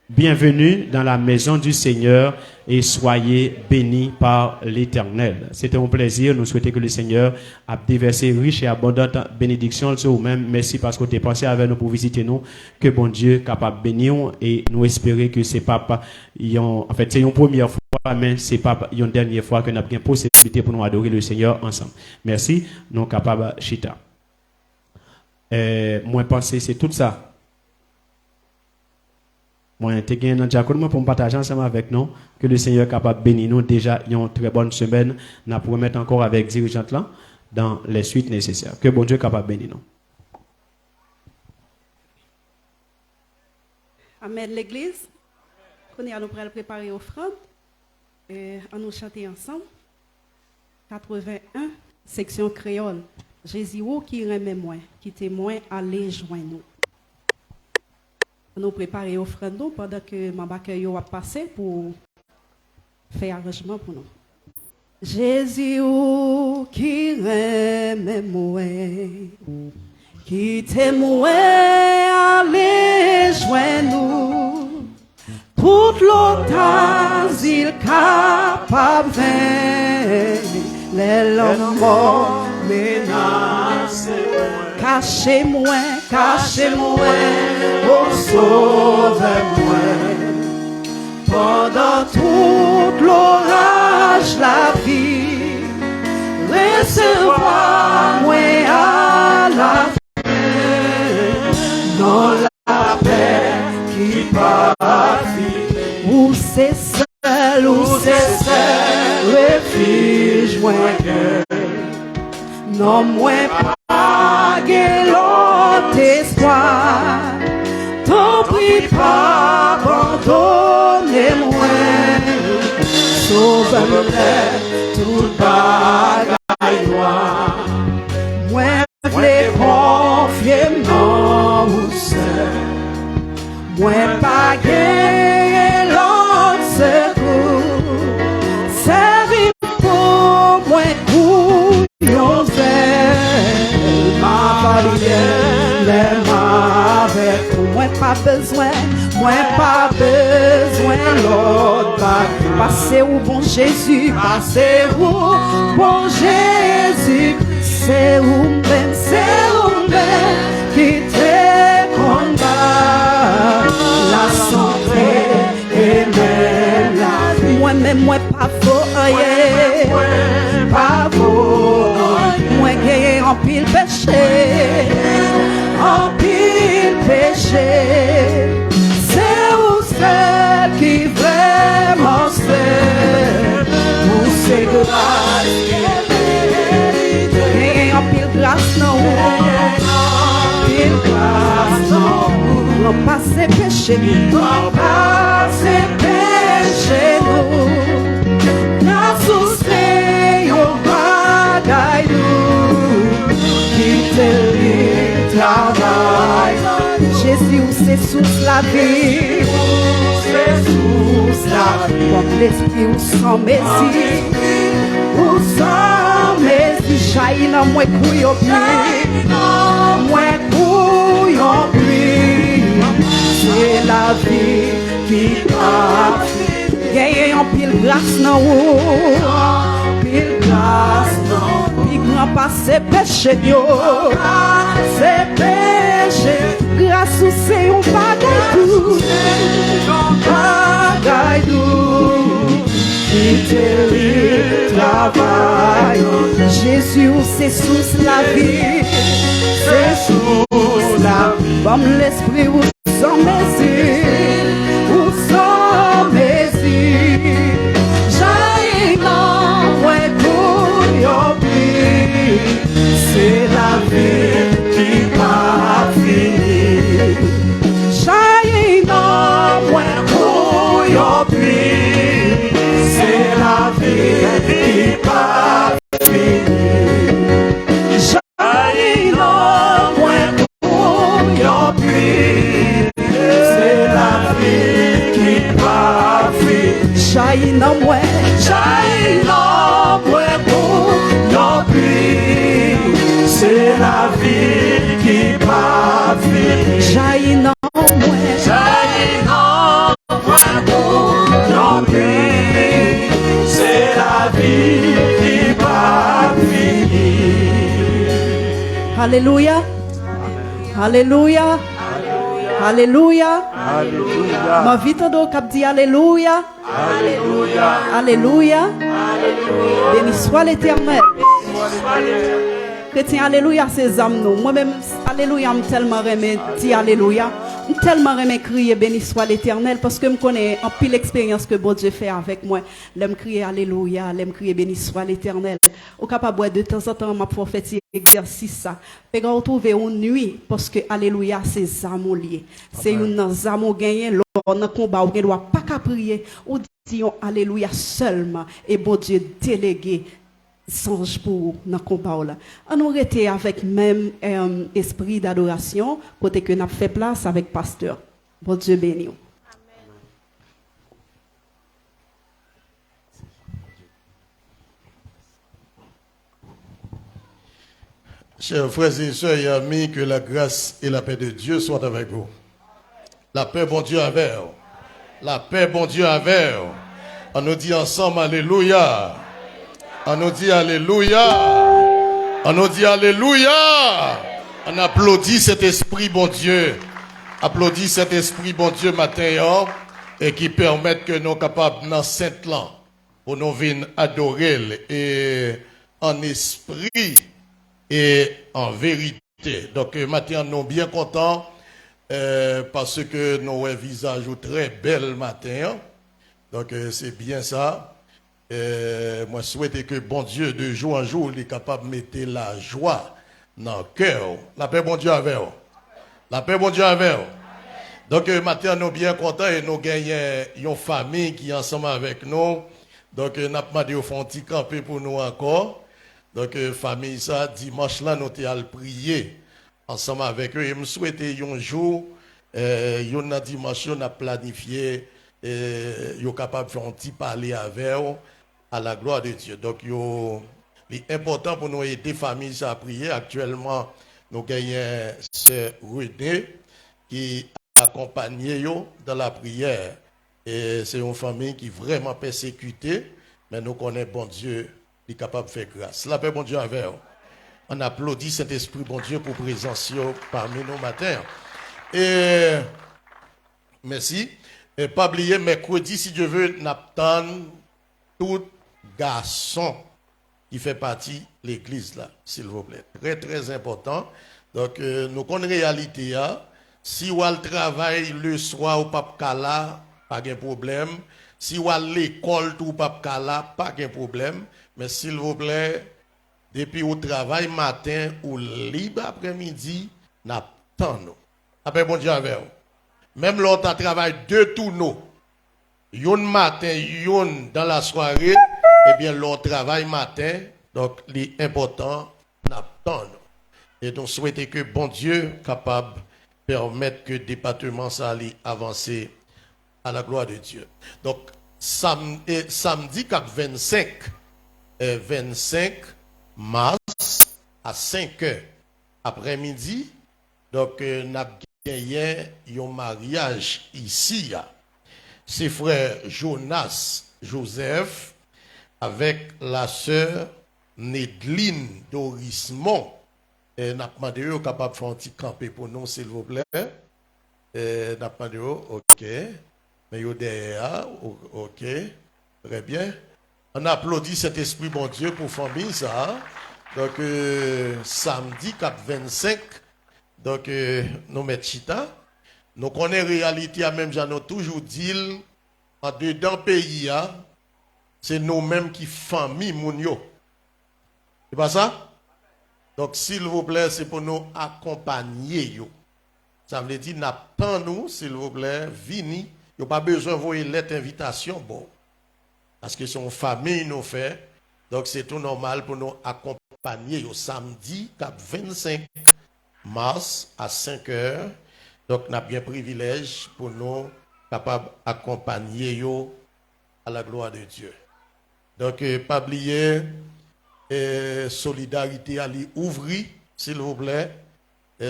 Speaker 4: bienvenue dans la maison du Seigneur et soyez bénis par l'Éternel. C'était un plaisir. Nous souhaitons que le Seigneur a déversé riche et abondante bénédiction sur vous-même. Merci parce que tu es passé avec nous pour visiter nous. Que bon Dieu est capable de bénir et nous espérer que c'est pas, en fait, c'est une première fois, mais c'est pas une dernière fois que nous avons bien possibilité pour nous adorer le Seigneur ensemble. Merci. Nous sommes capables de chita. Moi, penser, c'est tout ça. Moi, je suis un pour partager ensemble avec nous, que le Seigneur est capable de bénir nous déjà une très bonne semaine. Nous pourrons mettre encore avec dirigeante là dans les suites nécessaires. Que bon Dieu est capable de bénir nous.
Speaker 5: Amen, l'église. On est à nous préparer offrande. Et à nous chanter ensemble. 81, section créole. Jésus qui remet moi, qui témoin, allez joindre nous. Nous préparer offrande pendant que ma accueil va passer pour faire arrangement pour nous. Jésus qui remet moi, qui témoin, allez joindre nous. Toute l'autre il capable les l'homme mort menace. Cachez-moi, oh sauvez-moi. Pendant tout l'orage, la vie, recevoir-moi à la fin. Dans la paix qui partit, où c'est seul, moi non moi pas l'autre espoir. T'en prie pas abandonner-moi. Sauve-moi tout bagaille noir. Moi v'lais confier non ou seul. Moi pas gagner l'autre secours. Servir pour moi couillon zèle. Ma barrière, les mains avec moi pas besoin l'autre bague. Passez où bon Jésus, passez où bon Jésus. C'est où même qui te combat. La santé et même la vie. Moi-même, moi pas faux, pas faux. Moi gagné en pile péché, en pile péché. C'est où seul qui vraiment sait. Où c'est grâce gagné en pile grâce non. Pile grâce non. Non pas c'est péché, non pas c'est péché nous. Grâce au Seigneur bagaille nous. Qui te travail. Jésus c'est sous la vie. C'est sous la vie. Comme l'esprit ou sans messie. Ou sans messie. Jaillit dans moi couillon pluie. Moi couillon pluie. C'est la vie qui a gagné en pile grâce non. Pile grâce non. Pile grand passé péché yo. C'est péché. Grâce ou c'est un bagaille. Bagaille qui te travail. Jésus c'est sous la vie. C'est sous la vie. Comme l'esprit ou sans mesure. Ou sans mesure. J'aille dans moi couillon pluie. C'est la vie qui va finir. J'aille dans moi couillon pluie. C'est la vie qui va finir. J'aille dans moi couillon pluie. C'est la vie qui va finir. J'aille dans moi couillon pluie. C'est la vie qui va finir. J'aille dans moi couillon pluie. C'est la vie qui va finir. Alléluia. Alléluia. Alléluia.
Speaker 4: Alléluia.
Speaker 5: Ma vie t'en cap dit Alléluia.
Speaker 4: Alléluia.
Speaker 5: Alléluia. Béni soit l'Éternel. Chrétien, alléluia, c'est âmes nous. Moi-même, alléluia, je tellement aimé dire alléluia. Je tellement aimé crier béni soit l'Éternel parce que je connais en pile l'expérience que bon Dieu fait avec moi. L'aime crier alléluia, l'aime crier béni soit l'Éternel. Au capable de temps en temps, ma prophétie exercice ça. Et quand on trouve une nuit parce que alléluia, c'est âme lié. C'est une âme gagnée. Dans combat, on ne doit pas qu'à prier. On dit alléluia seulement. Et bon Dieu délégué. Songe pour dans combat là. On aurait été avec même esprit d'adoration côté que n'a fait place avec pasteur. Bon Dieu béni.
Speaker 1: Chers frères et sœurs et amis, que la grâce et la paix de Dieu soient avec vous. La paix, bon Dieu, avec vous. La paix, bon Dieu, avec vous. On nous dit ensemble alléluia. On nous dit alléluia. On nous dit alléluia. On applaudit cet esprit, bon Dieu. Applaudit cet esprit, bon Dieu, matin, et qui permettent que nous capables, dans Saint-Lan, pour nous venir adorer et en esprit et en vérité. Donc, matin, nous sommes bien contents parce que nos visages sont très belles matin. Donc, c'est bien ça. Moi, souhaite que bon Dieu, de jour en jour, il est capable de mettre la joie dans le cœur. La paix, bon Dieu, avec vous. La paix, bon Dieu, avec vous. Donc, maintenant, nous sommes bien contents et nous gagnons une famille qui est ensemble avec nous. Donc, nous avons demandé au fond petit camper pour nous encore. Donc, famille, ça, dimanche là, nous allons prier ensemble avec eux. Et je souhaite un jour, un dimanche, nous avons planifié, nous sommes capables de faire un petit parler avec eux à la gloire de Dieu. Donc, c'est important pour nous aider familles à prier. Actuellement, nous gagnons ce René qui accompagné dans la prière. Et c'est une famille qui est vraiment persécutée, mais nous connaissons bon Dieu qui est capable de faire grâce. La paix, bon Dieu, avec vous. On applaudit cet esprit, bon Dieu, pour présence parmi nous matin. Et merci. Et pas oublier, mercredi, si Dieu veut, n'attend tout garçon qui fait partie de l'église là, s'il vous plaît. Très, très important. Donc, nous connaissons la réalité. Si vous travaillez le soir au Papkala, pas de problème. Si vous allez à l'école au Papkala, pas de problème. Mais s'il vous plaît, depuis au travail matin ou libre après-midi, n'attendons. Après, bon Dieu avec vous. Même l'autre travail deux tourneaux. Yon matin, yon dans la soirée, eh bien, l'autre travail matin. Donc, l'important, n'attendons. Et donc, souhaitez que bon Dieu capable permettre que le département ça allait avancer à la gloire de Dieu. Donc, samedi 25 mars à 5 heures après-midi, donc, nous avons gagné un mariage ici. C'est frère Jonas Joseph avec la sœur Nedline Dorismont. Et nous avons demandé aux capables de faire un petit campé pour nous, s'il vous plaît. Et nous avons demandé, ok. Mais vous derrière, ok. Très bien. On applaudit cet esprit, bon Dieu, pour famille, ça. Donc, samedi 25, donc, nous mettons chita. Nous connaissons la réalité, même j'en ai toujours dit, en dedans pays, c'est nous-mêmes qui famille, mounio. C'est pas ça? Donc, s'il vous plaît, c'est pour nous accompagner. Ça veut dire, n'attendons, s'il vous plaît, vini. Il n'y a pas besoin d'envoyer lettre d'invitation, bon. Parce que son famille nous fait. Donc, c'est tout normal pour nous accompagner au samedi, 25 mars à 5 heures. Donc, nous avons bien privilège pour nous capables d'accompagner à la gloire de Dieu. Donc, pas oublier. Solidarité à l'ouvrir, s'il vous plaît.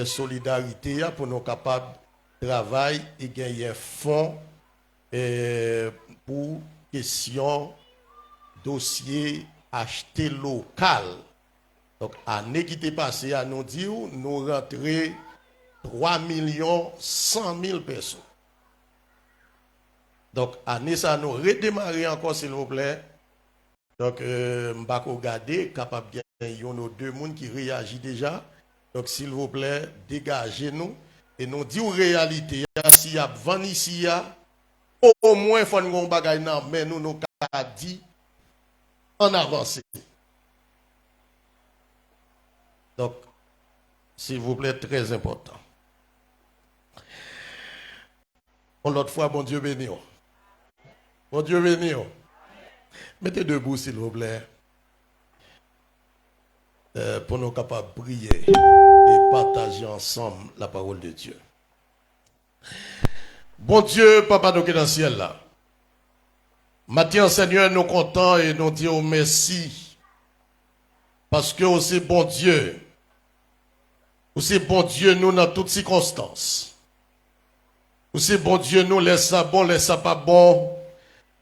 Speaker 1: Solidarité pour nous capables de travailler et gagner fonds pour question dossier acheter local. Donc, année qui est passée, à nous dire, nous rentrons 3 100 000 personnes. Donc, année ça, nous redémarrer encore, s'il vous plaît. Donc, m'bak regarder, capable de gagner nos deux personnes qui réagissent déjà. Donc, s'il vous plaît, dégagez-nous. Et nous disons réalité. Si y a vent ici, au moins, il faut nous bagaille nan, mais nous nous dit en avance. Donc, s'il vous plaît, très important. L'autre fois, bon Dieu béni. Bon Dieu béni. Mettez debout, s'il vous plaît, pour nous capables de prier et partager ensemble la parole de Dieu. Bon Dieu, Papa nous qui est dans le ciel là. Matin, Seigneur, nous comptons et nous disons merci. Parce que c'est bon Dieu. C'est bon Dieu, nous, dans toutes circonstances. C'est bon Dieu, nous, laisse ça bon, laisse ça pas bon.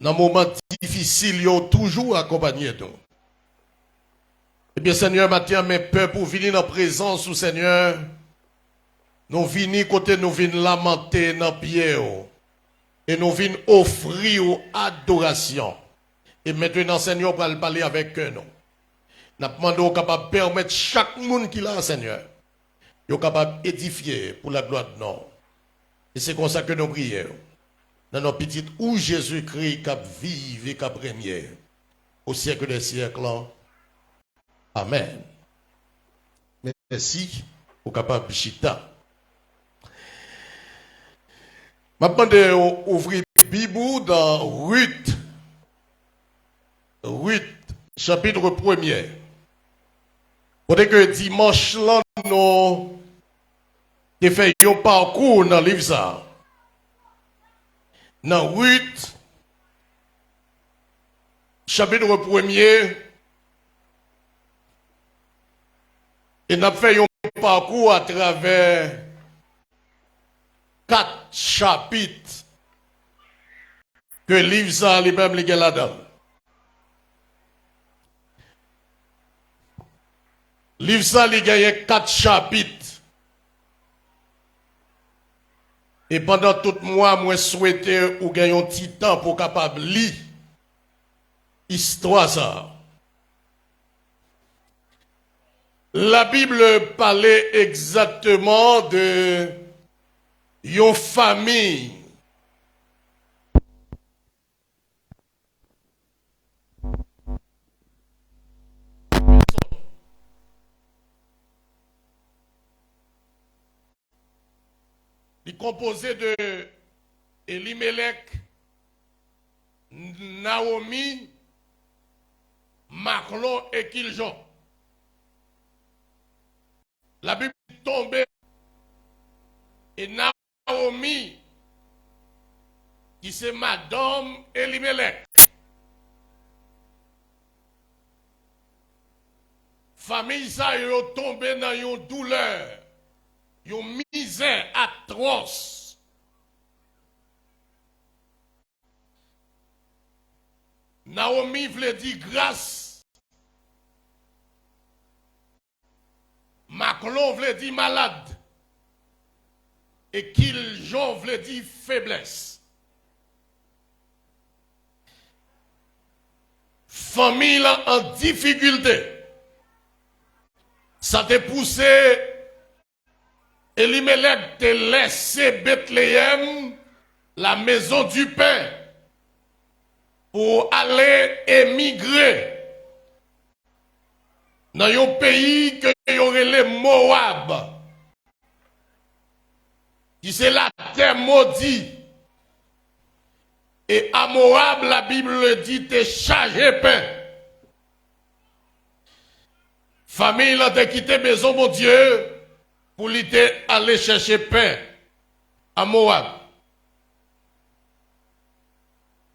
Speaker 1: Dans les moments difficiles, ils ont toujours accompagné nous. Eh bien, Seigneur, matin, mes peuples, pour venir dans la présence du Seigneur, nous venons côté, nous venons lamenter dans le pied, et nous venons offrir adoration. Et maintenant, Seigneur, on va parler avec nous. Nous demandons capable de permettre chaque monde qui l'a, Seigneur, est capable d'édifier pour la gloire de nous. Et c'est comme ça que nous prions. Dans nos petites où Jésus-Christ cap vive et cap régner. au siècle des siècles. Amen. Merci, au capable Chita. Maintenant, d'ouvrir Bible dans Ruth, chapitre 1er. Pour que dimanche, là, nous avons fait un parcours dans le livre ça. Dans Ruth, chapitre 1er, et nous avons fait un parcours à travers 4 chapitres que le livre ça, les mêmes les là-dedans. Le livre ça, il y a 4 chapitres. Et pendant tout le mois, moi souhaite ou gagner un petit temps pour capable lire histoire ça. La Bible parlait exactement de une famille composée de Elimelech, Naomi, Maclon et Kiljon. La Bible est tombée et Naomi, qui c'est Madame Elimelech. Famille ça est tombée dans une douleur, une misère atroce. Naomi voulait dire grâce. Maclon voulait dire malade. Et Kiljon voulait dire faiblesse. Famille en difficulté. Ça t'a poussé, Elimelech t'a laissé Bethléem, la maison du pain, pour aller émigrer dans un pays que y aurait les Moab, qui c'est la terre maudite. Et à Moab, la Bible le dit, t'es chargé pain. Famille là de quitter maison mon Dieu pour aller chercher pain à Moab.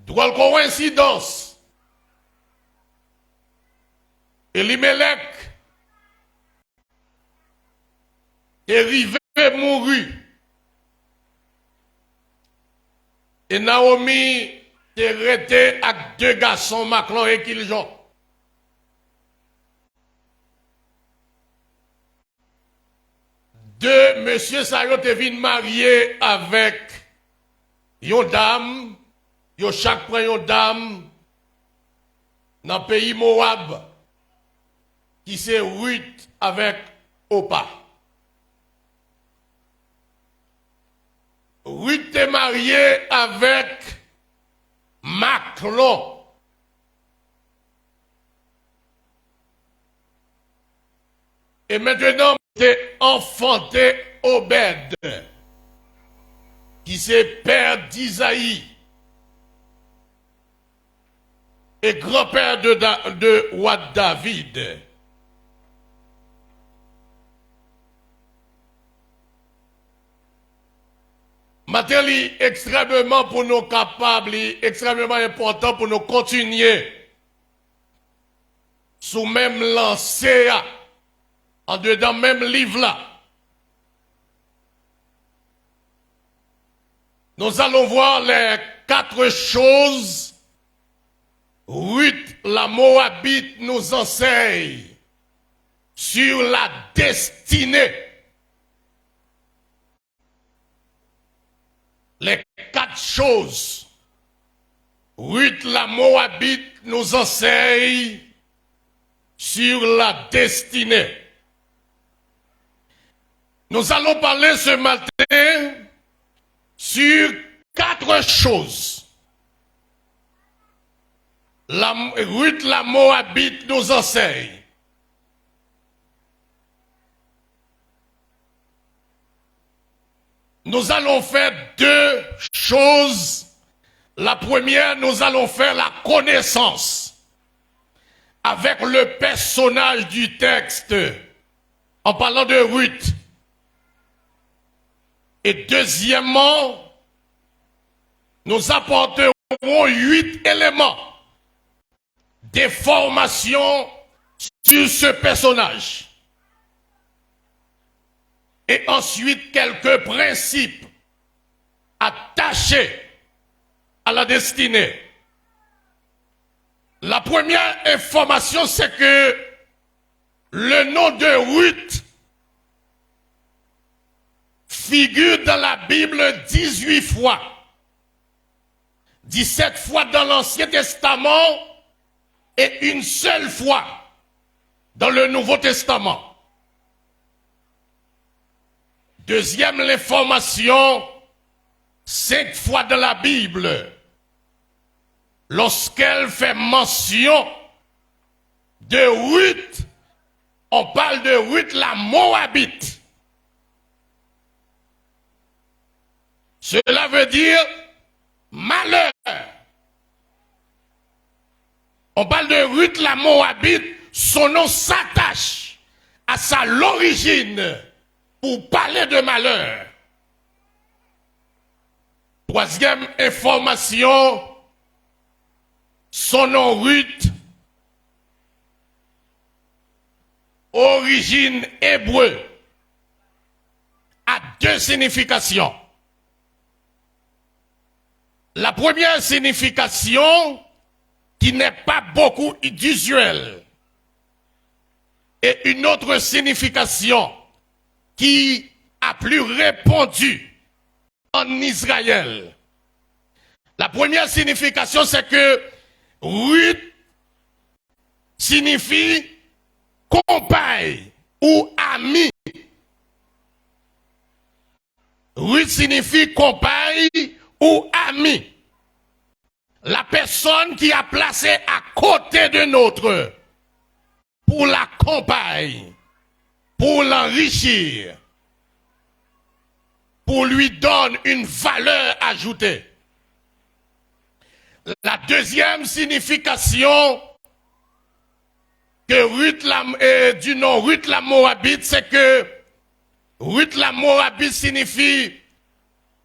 Speaker 1: Drôle coïncidence. Elimelech est arrivé mourir. Et Naomi est restée avec 2 garçons, Maclon et Kiljon. Monsieur Sayo te vin marié avec une dame, yo chaque prend une dame dans le pays Moab qui c'est Ruth avec Opa. Ruth est mariée avec Maclon. Et maintenant, t'es enfanté Obed, qui c'est père d'Isaïe et grand-père de roi David. Matériel extrêmement pour nous capables, extrêmement important pour nous continuer sous même lancée, en dedans même livre là. Nous allons voir les 4 choses. Ruth, la Moabite, nous enseigne sur la destinée. Les 4 choses. Ruth, la Moabite, nous enseigne sur la destinée. Nous allons parler ce matin sur 4 choses. Ruth la Moabite nous enseigne. Nous allons faire deux choses. La première, nous allons faire la connaissance avec le personnage du texte en parlant de Ruth. Et deuxièmement, nous apporterons 8 éléments d'information sur ce personnage. Et ensuite, quelques principes attachés à la destinée. La première information, c'est que le nom de Ruth figure dans la Bible 18 fois. 17 fois dans l'Ancien Testament et une seule fois dans le Nouveau Testament. Deuxième l'information, 5 fois dans la Bible, lorsqu'elle fait mention de Ruth, on parle de Ruth la Moabite. Cela veut dire malheur. On parle de Ruth la Moabite, son nom s'attache à sa l'origine pour parler de malheur. Troisième information, son nom Ruth, origine hébreu, a 2 significations. La première signification, qui n'est pas beaucoup usuelle, et une autre signification qui a plus répandu en Israël. La première signification, c'est que Ruth signifie compagne ou ami. Ruth signifie compagne ou ami. La personne qui a placé à côté de notre pour l'accompagner, pour l'enrichir, pour lui donner une valeur ajoutée. La deuxième signification que du nom Ruth la Moabite, c'est que Ruth la Moabite signifie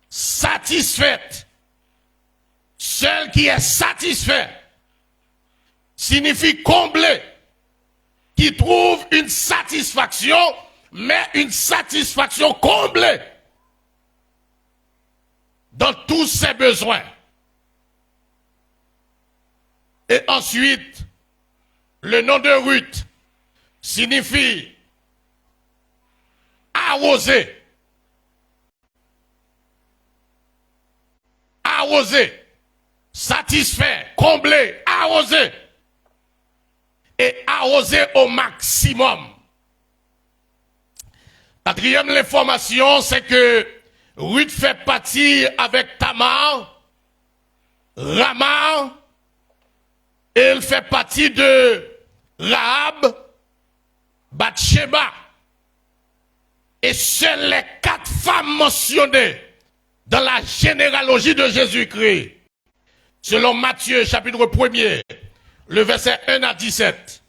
Speaker 1: satisfaite. Celle qui est satisfaite signifie comblée, qui trouve une satisfaction, mais une satisfaction comblée dans tous ses besoins. Et ensuite, le nom de Ruth signifie arroser. Arroser. Satisfait, comblé, arroser. Et arroser au maximum. Quatrième information, c'est que Ruth fait partie avec Tamar, Rama, et elle fait partie de Rahab, Bathsheba. Et seules les 4 femmes mentionnées dans la généalogie de Jésus-Christ, selon Matthieu chapitre 1er, le verset 1 à 17.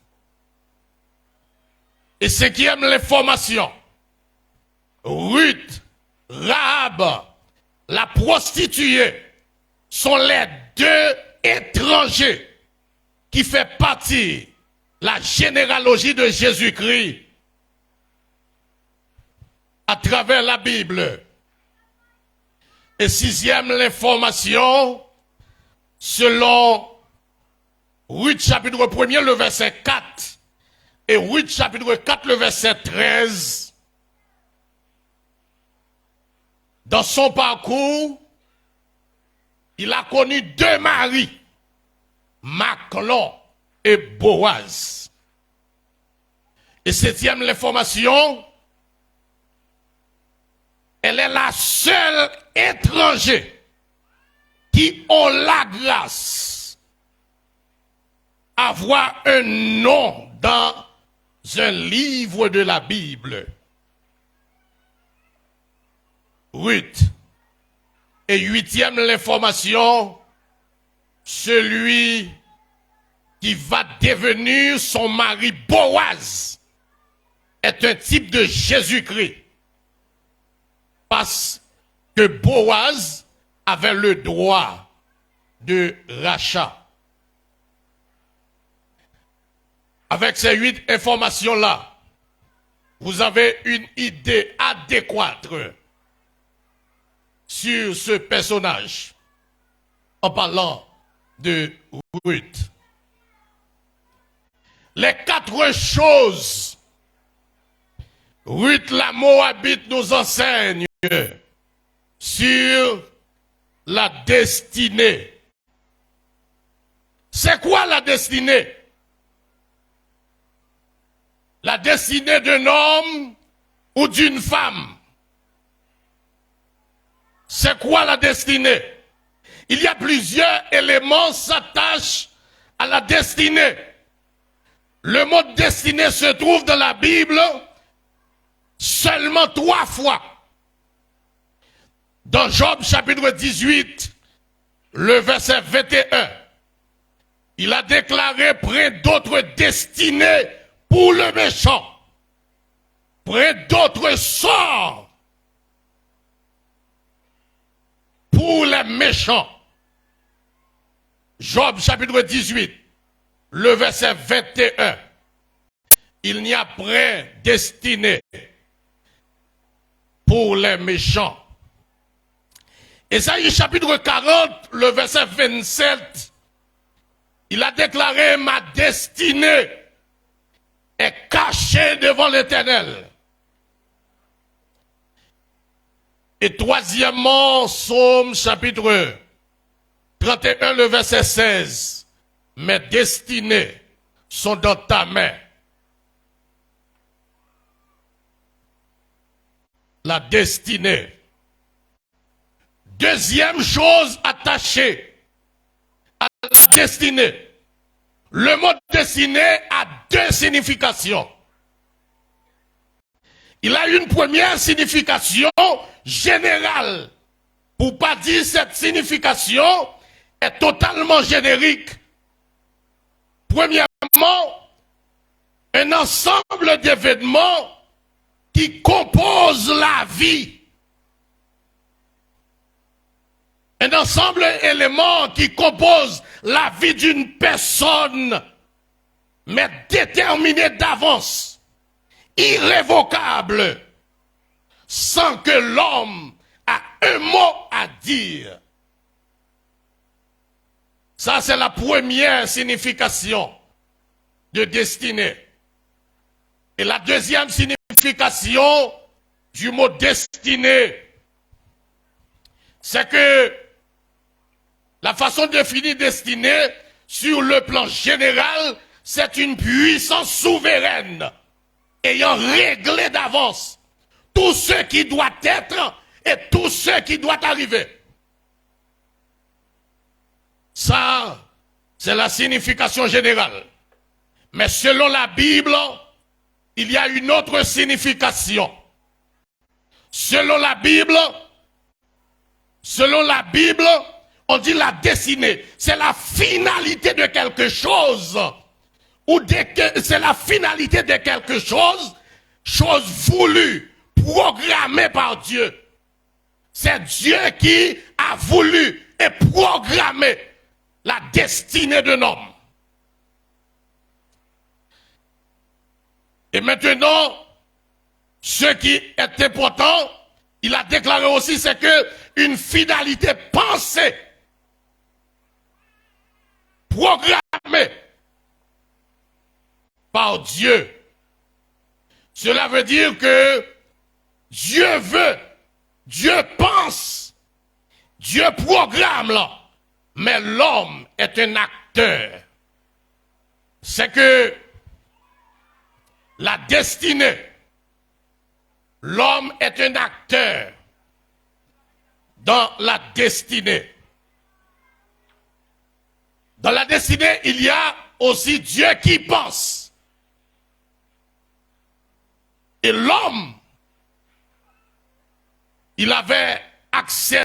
Speaker 1: Et cinquième l'information, Ruth, Rahab, la prostituée, sont les 2 étrangers qui font partie de la généalogie de Jésus-Christ à travers la Bible. Et sixième l'information, selon Ruth chapitre 1er, le verset 4, et Ruth chapitre 4, le verset 13, dans son parcours, il a connu 2 maris, Machlon et Boaz. Et septième l'information, elle est la seule étrangère qui ont la grâce avoir un nom dans un livre de la Bible. Ruth. Et huitième, l'information, celui qui va devenir son mari Boaz est un type de Jésus-Christ. Parce que Boaz avait le droit de rachat. Avec ces 8 informations-là, vous avez une idée adéquate sur ce personnage en parlant de Ruth. Les 4 choses Ruth la Moabite nous enseigne sur la destinée. C'est quoi la destinée? La destinée d'un homme ou d'une femme. C'est quoi la destinée? Il y a plusieurs éléments qui s'attachent à la destinée. Le mot destinée se trouve dans la Bible seulement 3 fois. Dans Job chapitre 18, le verset 21, il a déclaré près d'autres destinées pour le méchant, près d'autres sorts pour les méchants. Job chapitre 18, le verset 21, il n'y a près destiné pour les méchants. Ésaïe chapitre 40, le verset 27, il a déclaré: ma destinée est cachée devant l'Éternel. Et troisièmement, Psaume chapitre 31, le verset 16, mes destinées sont dans ta main. La destinée. Deuxième chose attachée à la destinée. Le mot destinée a 2 significations. Il a une première signification générale. Pour pas dire cette signification est totalement générique. Premièrement, un ensemble d'événements qui composent la vie. Un ensemble d'éléments qui composent la vie d'une personne, mais déterminé d'avance, irrévocable, sans que l'homme ait un mot à dire. Ça, c'est la première signification de destinée. Et la deuxième signification du mot destinée, c'est que la façon de définir destinée sur le plan général, c'est une puissance souveraine ayant réglé d'avance tout ce qui doit être et tout ce qui doit arriver. Ça, c'est la signification générale. Mais selon la Bible, il y a une autre signification. Selon la Bible, on dit la destinée. C'est la finalité de quelque chose. Ou c'est la finalité de quelque chose, chose voulue, programmée par Dieu. C'est Dieu qui a voulu et programmé la destinée d'un homme. Et maintenant, ce qui est important, il a déclaré aussi, c'est que une finalité pensée, programmée par Dieu. Cela veut dire que Dieu veut, Dieu pense, Dieu programme là, mais l'homme est un acteur. C'est que la destinée, l'homme est un acteur dans la destinée. Dans la destinée, il y a aussi Dieu qui pense. Et l'homme, il avait accès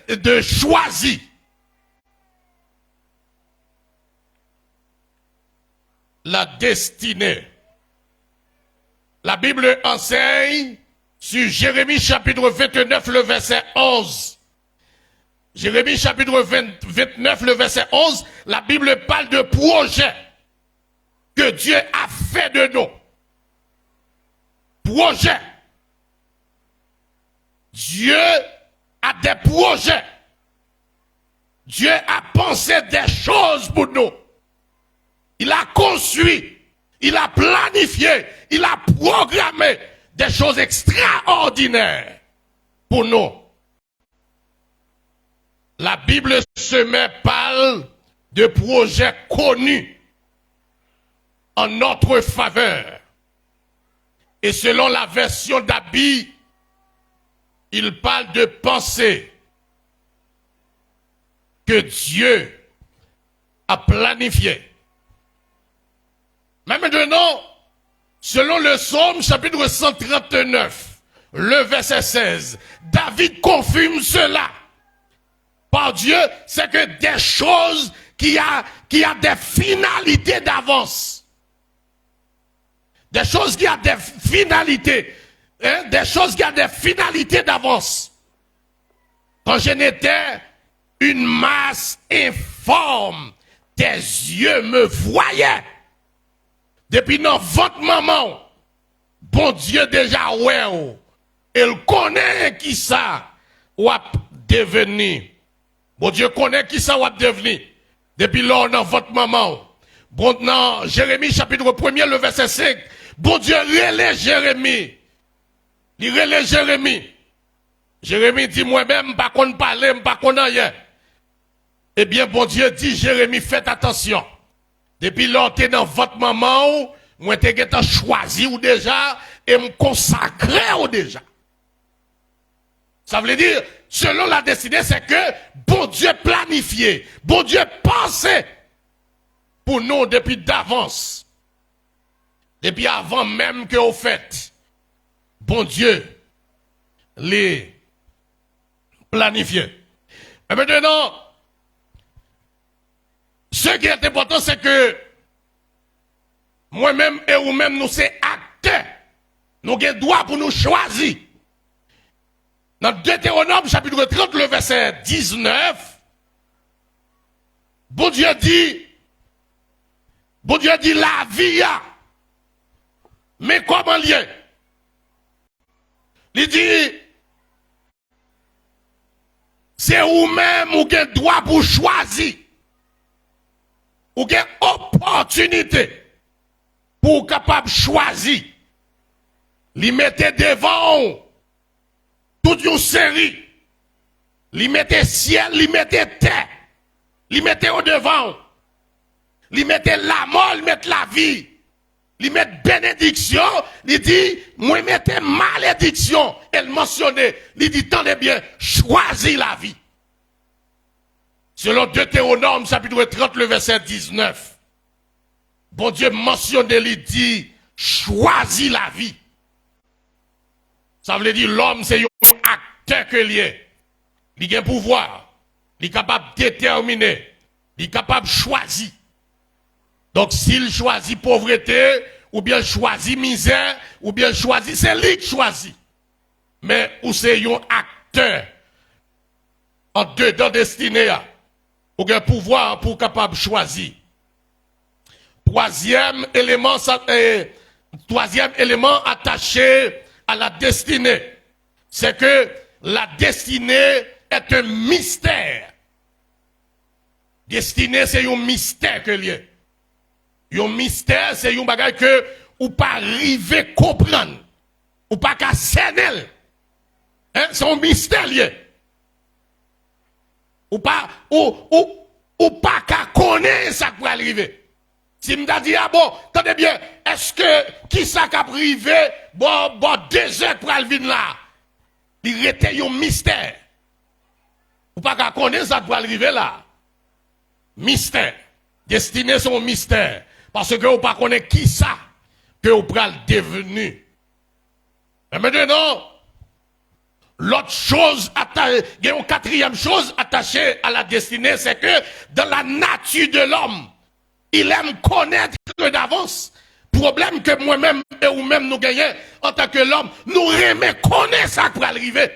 Speaker 1: de choisir. La destinée. La Bible enseigne sur Jérémie chapitre 29, le verset 11. Jérémie chapitre 29, le verset 11, la Bible parle de projet que Dieu a fait de nous. Projet. Dieu a des projets. Dieu a pensé des choses pour nous. Il a construit, il a planifié, il a programmé des choses extraordinaires pour nous. La Bible parle de projets connus en notre faveur. Et selon la version d'Abi, il parle de pensées que Dieu a planifiées. Mais maintenant, selon le psaume chapitre 139, le verset 16, David confirme cela. Par Dieu, c'est que des choses qui a des finalités d'avance. Des choses qui a des finalités. Hein, des choses qui a des finalités d'avance. Quand je n'étais une masse informe, tes yeux me voyaient. Depuis dans votre maman, bon Dieu déjà ouais, il connaît qui ça va devenir. Bon Dieu connaît qui ça va devenir. Depuis là, dans votre maman. Bon, dans Jérémie chapitre 1er, le verset 5, bon Dieu relève Jérémie. Il relève Jérémie. Jérémie dit moi-même, pas qu'on parle, pas qu'on rien. Eh bien, bon Dieu dit, Jérémie, faites attention. Depuis là, t'es dans votre maman, moi t'es choisi ou déjà, et me consacrer ou déjà. Ça veut dire, selon la destinée, c'est que bon Dieu planifié, bon Dieu pensé pour nous depuis d'avance. Depuis avant même que vous faites. Bon Dieu les planifié. Et maintenant, ce qui est important, c'est que moi-même et vous-même, nous sommes acteurs. Nous avons droit pour nous choisir. Dans Deutéronome, chapitre 30, le verset 19, bon Dieu dit la vie, mais comment lier? Il dit, c'est vous-même qui avez droit pour choisir. Ou avez opportunité pour capable choisir. Li mettez devant toute une série. Li mettez ciel, li mettez terre. Li mettez au devant. Li mettez la mort, li mettez la vie. Li mettez bénédiction, li dit, moi mettez malédiction. Elle mentionne, li dit, tendez bien, choisis la vie. Selon Deutéronome, chapitre 30, le verset 19. Bon Dieu mentionne, il dit, choisis la vie. Ça veut dire, l'homme, c'est un acteur que lié. Il a un pouvoir. Il est capable de déterminer. Il est capable de choisir. Donc, s'il choisit pauvreté, ou bien choisit misère, ou bien choisit, c'est lui qui choisit. Mais, ou c'est un acteur en dedans destiné, ou un pouvoir pour capable de choisir. Troisième élément attaché à la destinée, c'est que la destinée est un mystère. Destinée, c'est un mystère que lié. Un mystère, c'est un bagage que ou pas arriver comprendre, ou pas qu'à cerner. Hein? C'est un mystère lié. Ou pas qu'à connaître ça pour arriver. Si m'ta dit, ah bon, attendez bien, est-ce que, qui ça qu'a privé, bon, 2 heures pour aller là? Il était un mystère. Ou pas qu'à connaître ça pour arriver là? Mystère. Destinée son mystère. Parce que vous ne connaissez pas qui ça que vous pral devenu. Mais maintenant, l'autre chose, il y a une quatrième chose attachée à la destinée, c'est que dans la nature de l'homme, il aime connaître d'avance. Problème que moi-même et vous-même nous gagnons en tant que l'homme, nous aimons connaître ça pour arriver.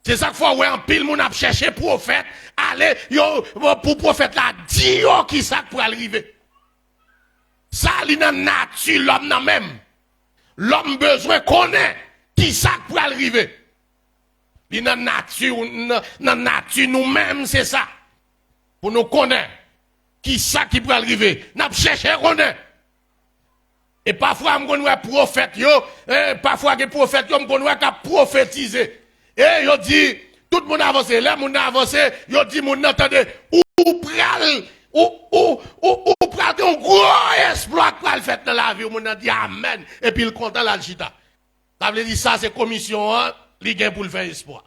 Speaker 1: C'est ça qu'il faut ouais, en pile, mon a cherché prophète, allez, pour prophète là, dis qui ça pour arriver. Ça, il dans la nature, l'homme non même. L'homme besoin connaît qui ça pour arriver. Il dans la nature, nous-mêmes, c'est ça. Pour nous connaître qui ça qui peut arriver. Nous cherchons connaître. Et parfois, on connaît prophète, parfois, les prophètes, on connaît qu'à prophétiser. Et yo dit, tout le monde avance, là, moun avance, yo dit, moun entendez, ou pral un gros exploit pral fait dans la vie, moun a dit amen, et puis il content la chita. Ça veut dire ça, c'est commission, li gen pour le faire espoir.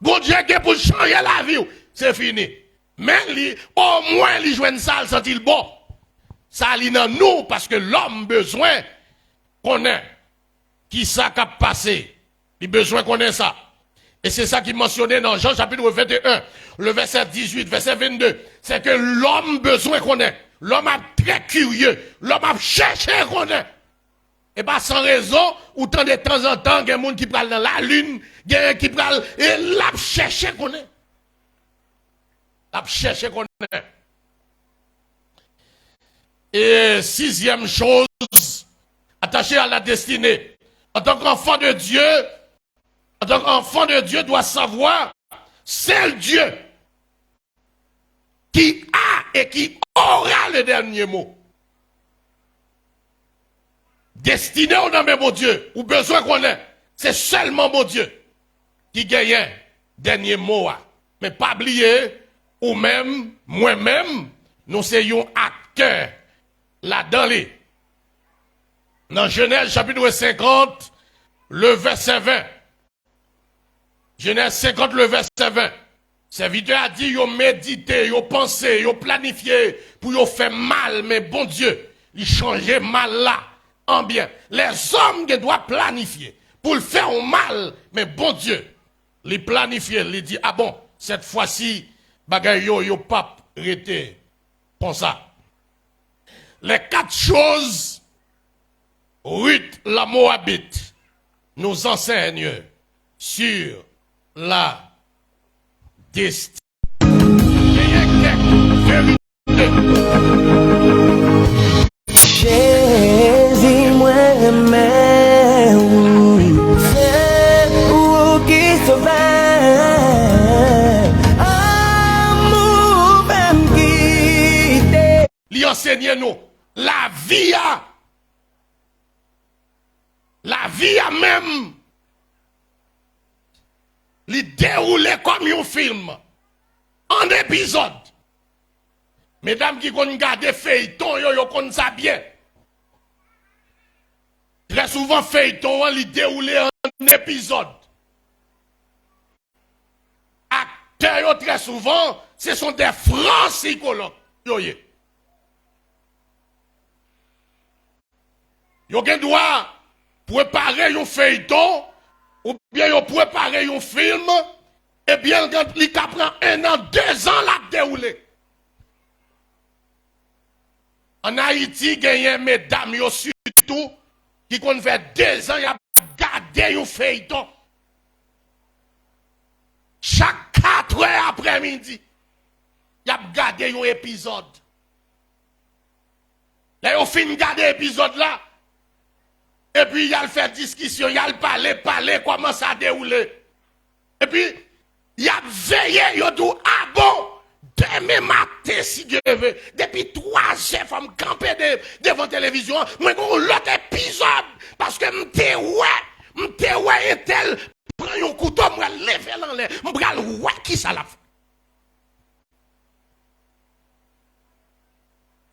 Speaker 1: Bon Dieu gen pour changer la vie, c'est fini. Mais au moins, li joine ça, sent-il bon. Ça li nan nous, parce que l'homme besoin connaît qui ça qu'a passé. Il a besoin qu'on ait ça. Et c'est ça qui est mentionné dans Jean chapitre 21, le verset 18, verset 22. C'est que l'homme besoin qu'on ait. L'homme est très curieux. L'homme a cherché qu'on ait. Et pas sans raison, ou tant de temps en temps, il y a des gens qui parlent dans la lune, il y a des gens qui parlent, et l'a cherché qu'on ait. L'a cherché qu'on ait. Et sixième chose, attachée à la destinée. En tant qu'enfant de Dieu, doit savoir, c'est le Dieu qui a et qui aura le dernier mot. Destiné au nom de mon Dieu, ou besoin qu'on ait, c'est seulement mon Dieu qui gagne dernier mot. Mais pas oublier, ou même, moi-même, nous soyons acteurs là-dedans. Dans Genèse chapitre 50, le verset 20. Genèse 50, le verset 20. Serviteur a dit, yo médité, yo pensé, yo planifié, pour yo faire mal, mais bon Dieu, il changeait mal là, en bien. Les hommes qui doivent planifier, pour le faire mal, mais bon Dieu, les planifier, les dit, ah bon, cette fois-ci, bagay yo pas arrêté, pour ça. Les 4 choses, Ruth la Moabite nous enseigne sur la destinée.
Speaker 7: Jésus moi-même, c'est où qui sauve, amour même quitter.
Speaker 1: Lui enseigne nous la vie a même li déroulé comme un film en épisode. Mesdames qui connaissent garder feuilleton, yo connaissent ça bien. Très souvent feuilleton li déroulé en épisode. Acteurs yo très souvent, ce sont des francs psychologues. Yo gen doit préparer un feuilleton ou bien yo préparer un film et bien quand il prend 1 an, 2 ans la dérouler. En Haïti, il y a mesdames yo surtout qui qu'on fait 2 ans y a gardé un feuilleton. Chaque 4 heures après-midi, y a gardé un épisode. Là yo fin garder épisode là. Et puis, il y a le fait discussion, il y a le parler, comment ça a déroulé. Et puis, il y a veillé, il y a dit, ah bon, demain matin, si Dieu veut, depuis 3 heures, faut me camper devant la télévision, moi, l'autre épisode, parce que m'te ouais, et tel, prends un couteau, m'bral lever dans l'air, m'bral ouais, qui ça l'a fait.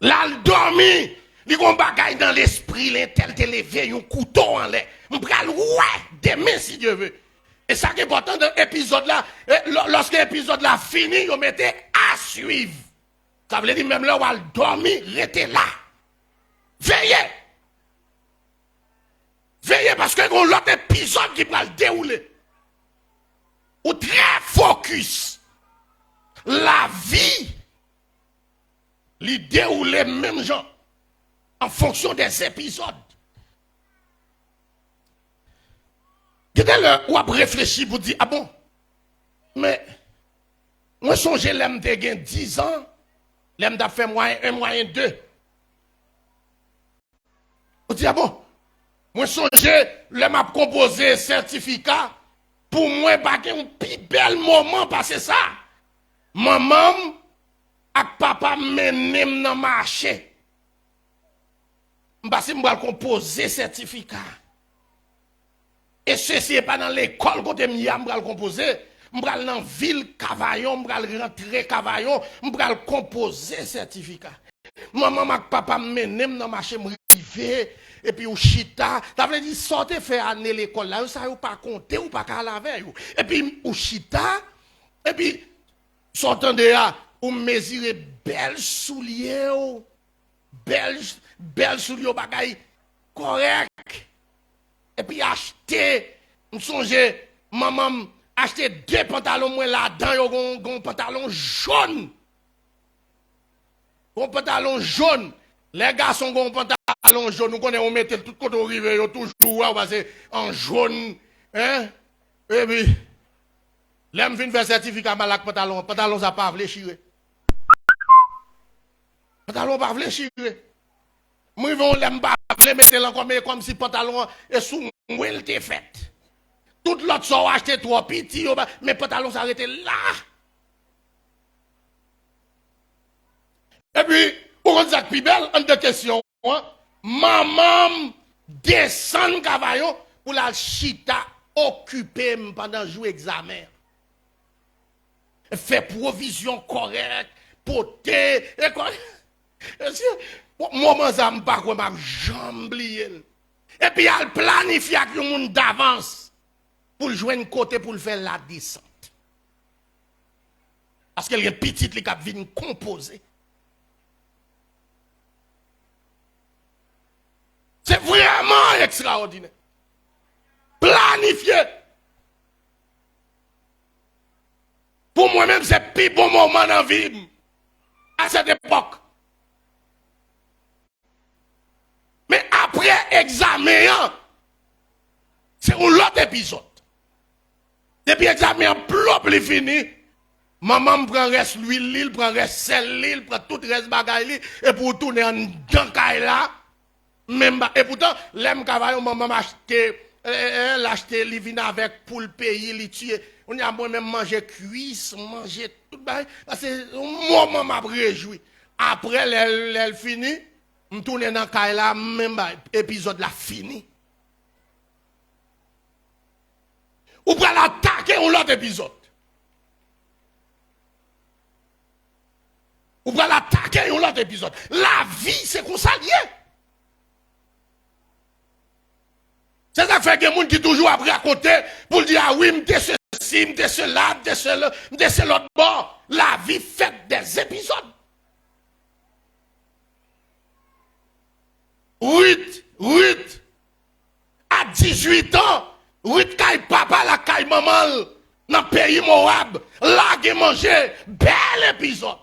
Speaker 1: Là, le dormi, il y a un bagage dans l'esprit, l'intel te levé, un couteau en l'air. M'bral ouais, demain si Dieu veut. Et ça qui est important dans l'épisode là, lorsque l'épisode là fini, on mettait pas suivre. Ça veut dire même là où elle dormir, restez là. Veillez. Veillez parce que on l'autre épisode qui va le dérouler. Ou très focus. La vie, lui dérouler même gens en fonction des épisodes. Qu'est-ce que vous avez réfléchi pour dire, ah bon, mais moi songe l'aime de 10 ans, l'aime de faire moyen 1, moyen 2. Vous dites, ah bon, moi songe l'aime à composer certificat, pour moi, pas un plus bel moment passer ça. Maman et papa menem dans le marché. Je vais composer certificat. Et ceci n'est pas dans l'école que je vais composer. Je vais dans la ville Cavaillon, je vais rentrer Cavaillon, je vais composer certificat. Maman et papa menem dans le marché, je vais et puis ou chita, ça veut dire sortez faire année l'école là, ça ou pas compter ou pas qu'à la veille. Et puis ou chita, et puis sortant de là, ou mesurer belle soulier, belle soulier bagay correct. Et puis acheter, me songe maman acheter 2 pantalons moi là-dedans, yo un pantalon jaune. Un pantalon jaune. Les garçons ont un pantalon jaune, nous connaissons, on met tout côté au rive, toujours en jaune. Hein? Et puis, l'aime vient faire certificat malak pantalon, pantalon ça pas fléchir. Pantalon pas fléchir. Moi, on l'aime pas mettre comme si pantalon est sous moi il était fait. Tout l'autre sont acheté trop petit, mais pantalon s'arrêtait là. Et puis, pour qu'on plus belle, en deux questions, maman descend cavaillon pour la chita occuper pendant le jour examen. Fait provision correcte, poter, et quoi. Moi, ça me pas quoi, m'a jamblié. Et puis, elle planifie avec le monde d'avance pour jouer un côté pour le faire la descente. Parce qu'elle est petite, les cap viennent composer. C'est vraiment extraordinaire. Planifié. Pour moi-même, c'est le plus bon moment dans la vie. À cette époque. Mais après examen, c'est un autre épisode. Depuis l'examen, plus fini. Maman prend reste l'huile, il prend reste sel, il prend tout reste bagaille, et pour tourner en dankaï là. Même et pourtant, l'aime cavaillon, maman m'a acheté, l'acheté, il vient avec pour le pays, il tue. On y a moi-même mangé cuisse, manger tout ça. Parce que moi, m'a réjoui. Après, elle fini, je tourne dans le cas là, même épisode là fini. Ou pour l'attaquer ou l'autre épisode. Ou pour l'attaquer ou l'autre épisode. La vie, c'est qu'on s'allie. C'est ça qui fait que les gens qui toujours après à côté pour dire ah oui, m'te ceci, m'te cela, m'te l'autre bord. La vie fait des épisodes. 8 à 18 ans, 8 caille papa, la caille maman, dans le pays Moab, là qui manger, bel épisode.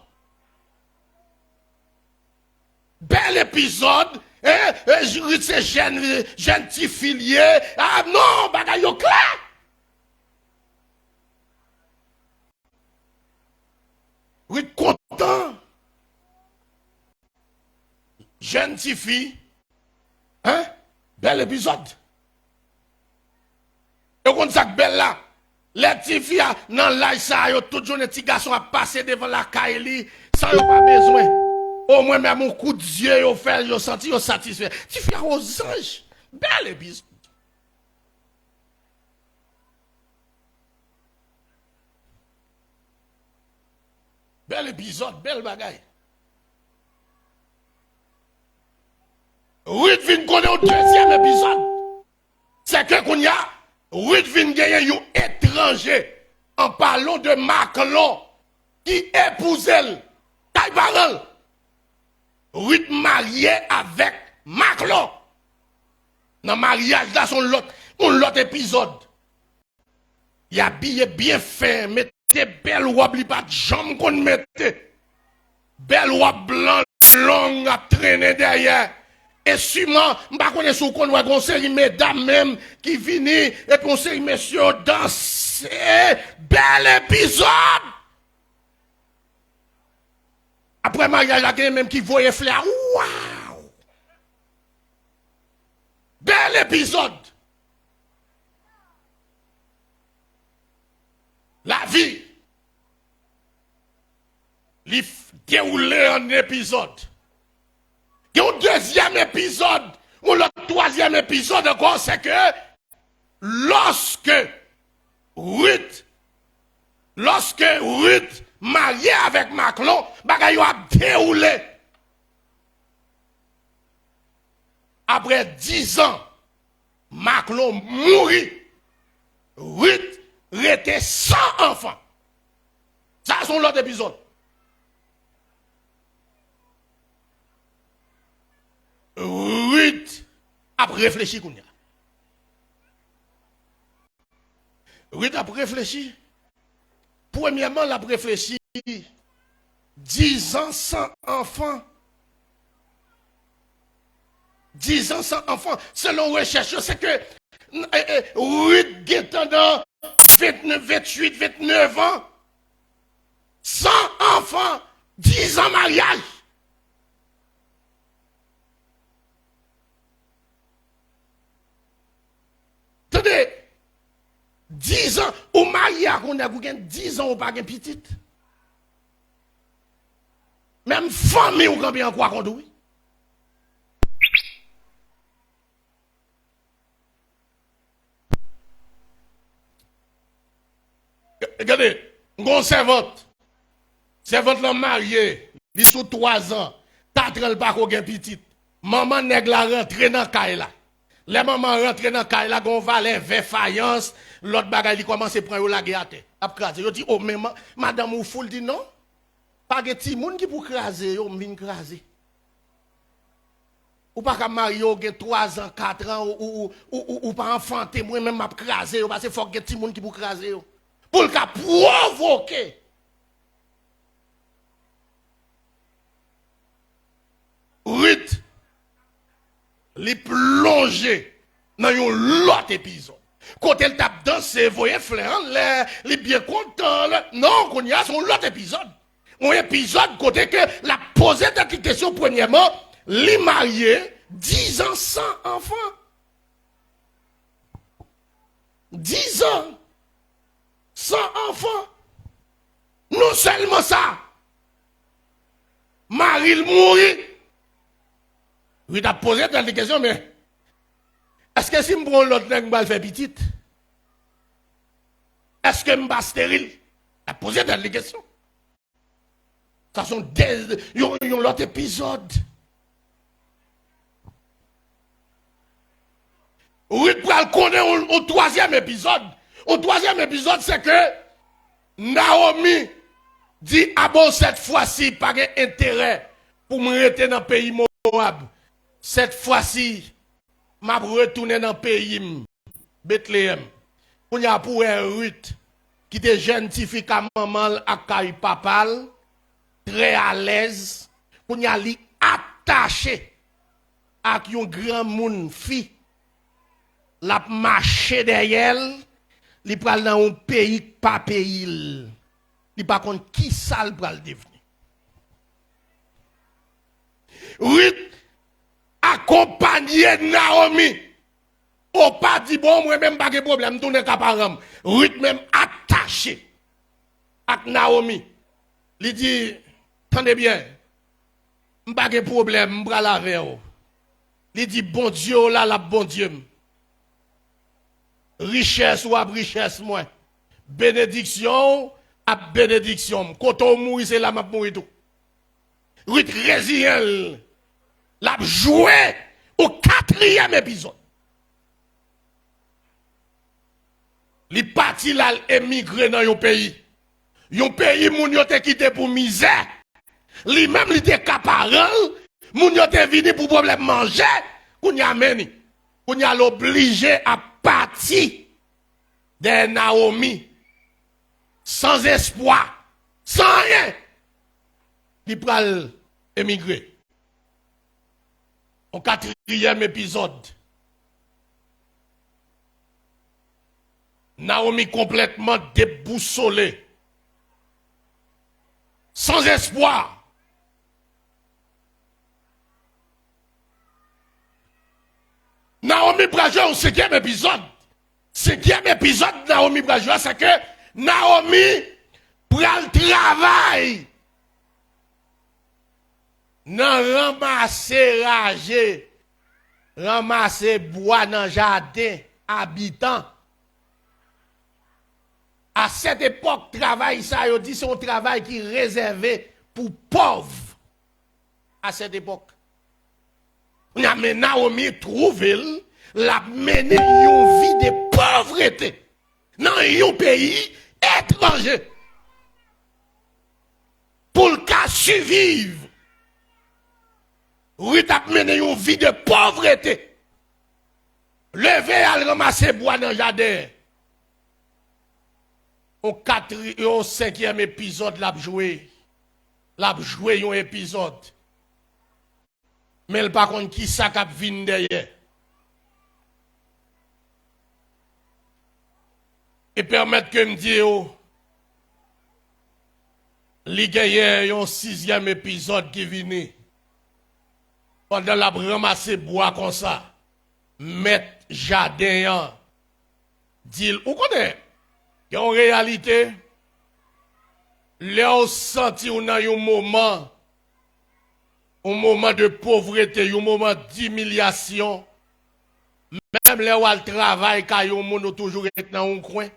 Speaker 1: Bel épisode. Je ces jeunes petits filiers. Ah non, bagay yo clair. Oui, content. Jeune petite fille. Hein? Bel épisode. Et on ça belle là. Les petites filles, dans l'âge ça, tout jour, les petits garçons a passé devant la caille, sans yon pas besoin. Au moins, même un coup de yeux, ils fait, ils senti, ils satisfait. Tu fais aux anges. Bel épisode. Bel épisode, bel bagaille. Ruth vient connaître au deuxième épisode. C'est que qu'on y a, Ruth vient gagner un étranger en parlant de Maclon. qui épouse elle, taille parole. Ruth mariée avec Maclon. Dans le mariage, là, son l'autre épisode. Il a habillé bien fait, mettez belle robe, pas de jambes qu'on mettait. Belle robe blanche, longue, à traîner derrière. Et sûrement, je ne sais pas si on a une série mesdames même qui viennent et puis on série messieurs danser. Bel épisode! Après mariage, il y a même qui voyait flair. Waouh! Bel épisode! La vie, il déroulé en épisode. Il y a un deuxième épisode, ou le troisième épisode encore, c'est que lorsque Ruth mariée avec Maclon, bagay a déroulé. Après 10 ans, Maclon mourit. Ruth était sans enfant. Ça, c'est l'autre épisode. Ruth a réfléchi. Ruth a réfléchi. Premièrement, elle a réfléchi 10 ans sans enfant. 10 ans sans enfant. Selon recherche, c'est que Ruth est dans 29, 28, 29 ans. Sans enfant. 10 ans mariage. Attendez, 10 ans, au mariage, on a 10 ans, on pas de petite. Même famille, on a quoi qu'on doit. Regardez, on servante. Servante l'a marié, il sous 3 ans, 4 ans, pas qu'on petite. Maman nèg la rentré dans caille là. Les mamans rentrent dans le cas, là, on va aller vers faïence, l'autre bagaille, il commence à prendre la guerre. Après, il dit, oh, mais madame Oufoul dit non. Pas de petit monde qui pour craser, yo, vient craser. Ou pas qu'à marier, 3 ans, 4 ans, ou pas enfanter, moi même m'a craser, parce que faut que petit monde qui pour craser. Pour le cas provoquer. Ruth. Les plonger dans un autre épisode. Quand elle tape dansé, vous voyez, flair, elle est bien content. Non, qu'on y a son autre épisode. Un épisode côté que la posé cette question premièrement, les mariés 10 ans sans enfant. 10 ans sans enfant. Non seulement ça, Marie le mourit. Oui, tu as posé cette question, mais est-ce que si je prends l'autre langue, je vais faire petite? Est-ce que je suis stérile? Tu as posé cette question. Ça sont l'autre épisode. Oui, pour le connaître au troisième épisode. Au troisième épisode, c'est que Naomi dit, ah bon, cette fois-ci, pas d'intérêt pour me rester dans le pays Moab. Cette fois-ci, je retourner dans le pays Bethléem. On y a pour Ruth, qui était gentifique à maman, à papa, très à l'aise. On y a li attaché à un grand monde fille. La marché derrière, li pral dans un pays pas pays. Li pas contre qui ça le pral devenir. Ruth accompagné Naomi. Ou pas dit bon, moi même pas de problème, tourne caparam. Ruth même attaché avec Naomi. Il dit, attendez bien, pas de problème, m'bra la veille. Il dit bon Dieu là la bon Dieu. Richesse ou à richesse moi. Bénédiction à bénédiction. Quand on mourit c'est là m'a mourir tout. Ruth résilient. L'a joué au 4e épisode. Il parti là émigrer dans un pays. Yon pays moun yo te quitté pour misère. Li même li te caparal, moun yo te vini pour problème manger, koun ya meni. Koun ya l'obligé à partir de Naomi sans espoir, sans rien. Li pral émigrer. Au 4e épisode, Naomi complètement déboussolée, sans espoir. Naomi Brajo au 5e épisode. 5e épisode de Naomi Brajo, c'est que Naomi prend le travail. Nan ramasser bois dans jardin habitant. À cette époque, travail ça yo dit c'est un travail qui est réservé pour pauvres. À cette époque. Mais Naomi trouve la mener une vie de pauvreté dans un pays étranger. Pour le cas survivre. Ruth a mené une vie de pauvreté. Levé à ramasser bois dans le jardin. Au 5e épisode, l'a joué un épisode. Mais par contre, qui ça cap vinn derrière? Et permettre que me dire, li gagne un 6e épisode qui vini. Pendant la ramasser bois comme ça, mettre jardin, dit, ou connaît? En réalité, là, on senti on a un moment de pauvreté, un moment d'humiliation. Même là où elle travaille, quand on monde toujours être dans un coin.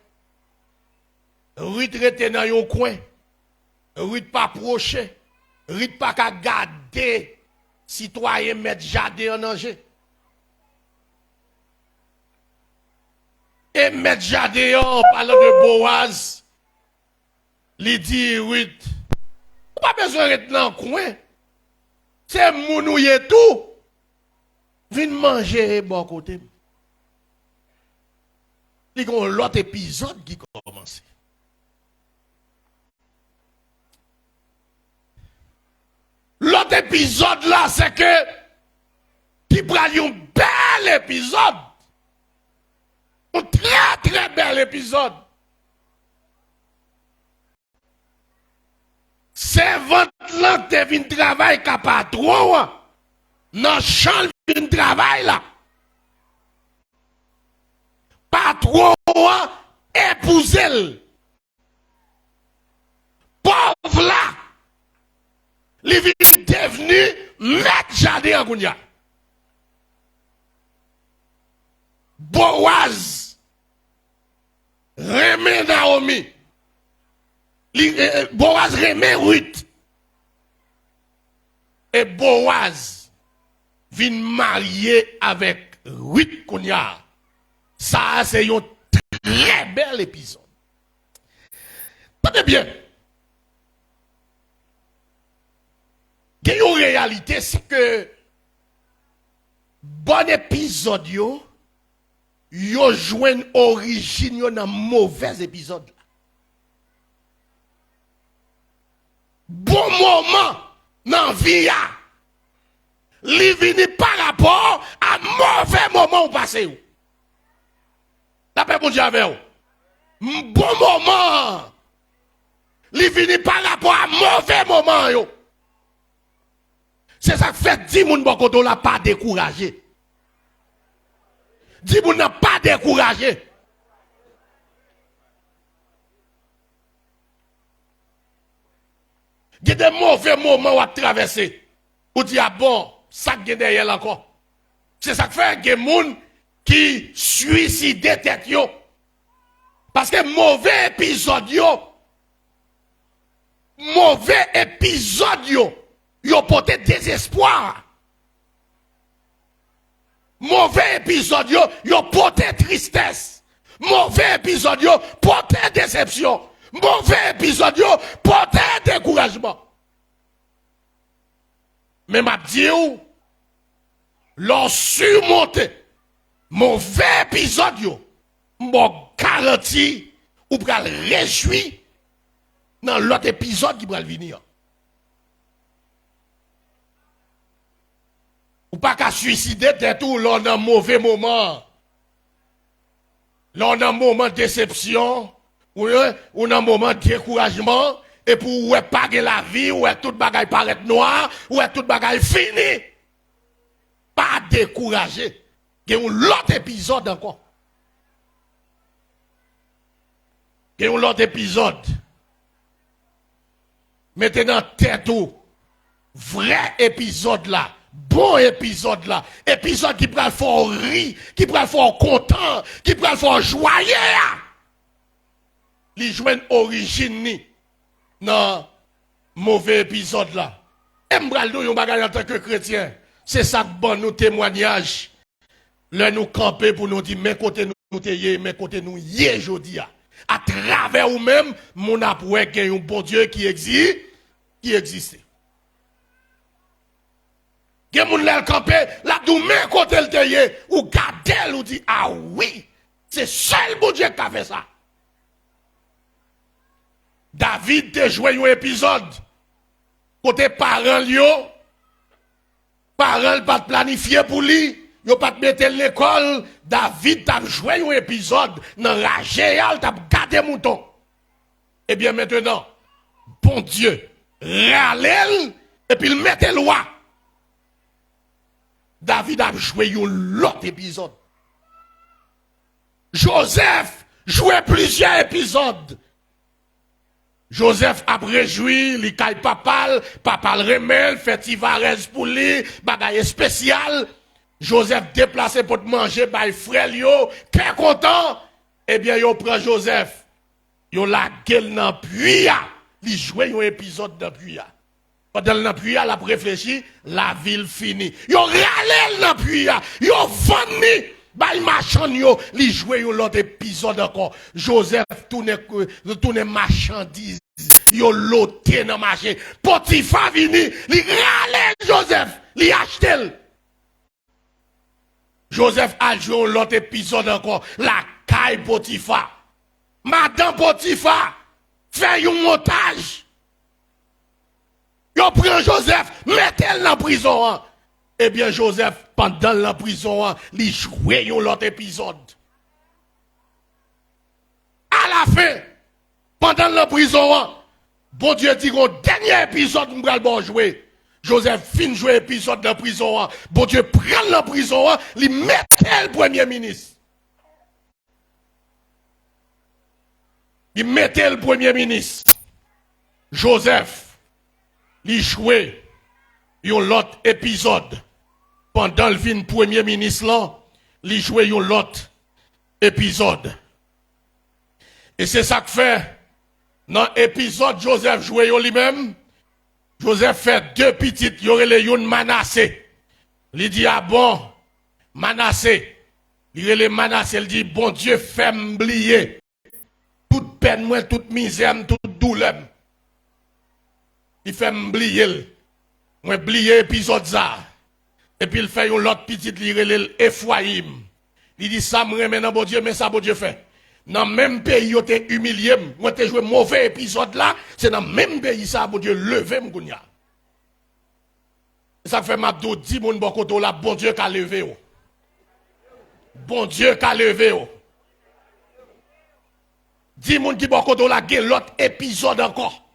Speaker 1: Retraité dans un coin. Rit pas approcher. Rit pas qu'à garder citoyen mettre jardin en danger. Et mettre jardin en parlant de Boaz, lui dit, oui, pas besoin d'être dans le coin. C'est mounouye tout. Viens manger bon côté. Il y a l'autre épisode qui commence. L'autre épisode là, c'est que qui prend un bel épisode. Un très bel épisode. C'est votre là qui vient travailler qu'à patron. Non, champ vient travail là. Patron épousel. Pauvre là. Il vient devenu maître jardin en Gounia. Boaz remet Naomi. Boaz remet Ruth. Et Boaz vient marier avec Ruth Kounia. Ça, c'est un très bel épisode. Tenez bien. Il y a une réalité, c'est que bon épisode, yo joignent origine dans mauvais épisode. Bon moment dans vie, li vini par rapport à mauvais moment ou passé. La paix pour Dieu avec vous. Bon moment, li vini par rapport à mauvais moment yo. C'est ça qui fait 10 moun bon koto la pas découragé. 10 moun n'a pas découragé. Il y a des mauvais moments à traverser. Ou dit ah bon, ça qui est derrière encore. C'est ça qui fait des gens qui suicident tête yo. Parce que mauvais épisode yo porté désespoir. Mauvais épisode yo porté tristesse. Mauvais épisode yo porté déception. mauvais épisode yo porter découragement. Mais m'a dit l'on surmonter mauvais épisode yo, m'on garanti ou pral réjouir dans l'autre épisode qui va venir. Ou pas qu'à suicider tête ou l'on a un mauvais moment. L'on a un moment de déception, ou un moment de découragement, et pour ouais pas la vie, ou tout bagay paraît noir, ou tout bagay fini. Pas décourager. Il y a un autre épisode encore. Il y a un autre épisode. Mettez dans tête ou vrai épisode là. Bon épisode là, épisode qui prend le fort rire, qui prend le fort content, qui prend le fort joyeux. Li jouen origine ni dans mauvais épisode là. Et m'bral nou yon bagay en tant que chrétien. C'est ça que bon nous témoignage. Là nous camper pour nous dire mais côté nous te yé, mais côté nous yé jodi a. À travers ou même mon apoué qu'il y a un bon Dieu qui existe. Gen moun lèl campé, la dou men côté le teye, ou gade ou dit ah oui, c'est seul bon Dieu qui a fait ça. David te joué un épisode côté parents pas planifié pour lui, yo pas mettre l'école, David t'a joué un épisode dans la géale, t'a gardé mouton. Eh bien maintenant, bon Dieu, râle et puis il mette loi. David a joué un autre épisode. Joseph jouait plusieurs épisodes. Joseph a réjoui, li kay papal remel, fait Ivarez pour lui, bagaille spécial. Joseph déplacé pour manger by frère yo, très content. Eh bien, yo prend Joseph. Yo la gueule dans puya. Li joué un épisode dans puya. Pendant le puya, la réfléchi, la ville finie. Yo râle dans puya. Yo vandi. Bay marchand yo, li joué un autre épisode encore. Joseph tourne marchandise. Yo loté dans marché. Potiphar vini, li râle Joseph, li achetel. Joseph a joué l'autre épisode encore. La caille Potiphar. Madame Potiphar fait un montage. Yo prend Joseph, mettez-le dans la prison. Eh bien, Joseph, pendant la prison, il jouait l'autre épisode. À la fin, pendant la prison, bon Dieu dit qu'au dernier épisode, nous allons jouer. Joseph fin jouer épisode de la prison. Bon Dieu prend la prison, il mettait le premier ministre. Il mettait le premier ministre. Joseph, il jouait l'autre épisode. Pendant le fin premier ministre là, il jouait l'autre épisode. Et c'est ça que fait, dans l'épisode, Joseph jouait lui-même. Joseph fait deux petites, y aurait les yon Manassé. Il dit, ah bon, Manassé. Il les Manassé, il dit, bon Dieu, fait m'oublier. Toute peine, moi, toute misère, toute douleur. Il fait m'oublier. Moi, oublier épisode ça. Et puis il fait une autre petite, il relève Ephraim. Il dit, ça me remet dans bon Dieu, mais ça bon Dieu fait. Dans le même pays, il était humilié. Moi, j'ai joué mauvais épisode là. C'est dans le même pays, ça, bon Dieu, levé m'gounia. Ça fait m'abdou, 10 moun bon koto là, bon Dieu qu'a levé. Bon Dieu qu'a levé. 10 moun qui bon koto là, gen l'autre épisode encore.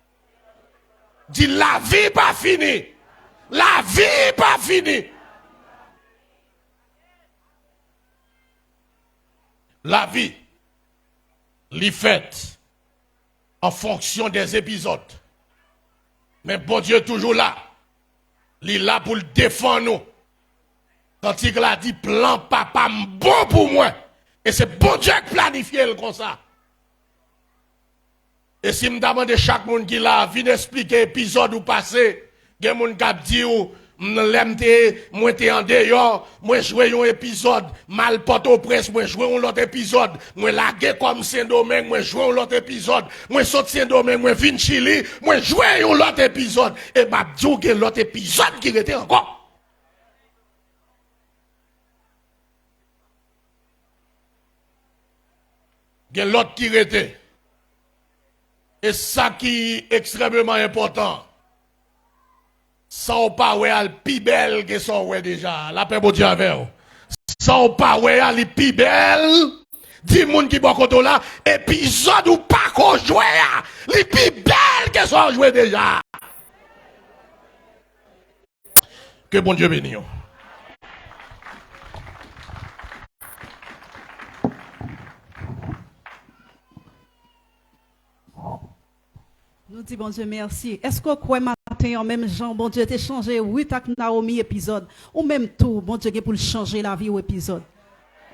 Speaker 1: Dit, la vie pas finie. La vie pas finie. La vie, l'y fait en fonction des épisodes. Mais bon Dieu toujours là. Il est là pour le défendre nous. Quand il a dit plan papa bon pour moi. Et c'est bon Dieu qui planifie comme ça. Et si je demande chaque monde qui l'a vu expliquer épisode ou passé, il y a des gens qui dit Moi t'es en dehors, moi joué un épisode, mal porte au presse, moi joué un autre épisode, moi lagué comme Saint-Domingue, moi joué un autre épisode, moi sorti Saint-Domingue, moi vin Chili, moi joué un autre épisode, et m'a dit que l'autre épisode qui était encore. Il y a l'autre qui était. Et ça qui est extrêmement important. Ça ou pas ouais al pi belle que ça ouais déjà. La paix bon Dieu avec vous. Ça ou pas ouais al pi belle. Dis moun qui bon côté là épisode ou pas qu'on jouer li pi belle que ça joué déjà. Que bon Dieu bénisse.
Speaker 5: Nous disons, bon Dieu, merci. Est-ce que quoi matin, en même Jean, bon Dieu, t'es changé, oui, t'as Naomi épisode, ou même tout, bon Dieu, pour changer la vie au épisode.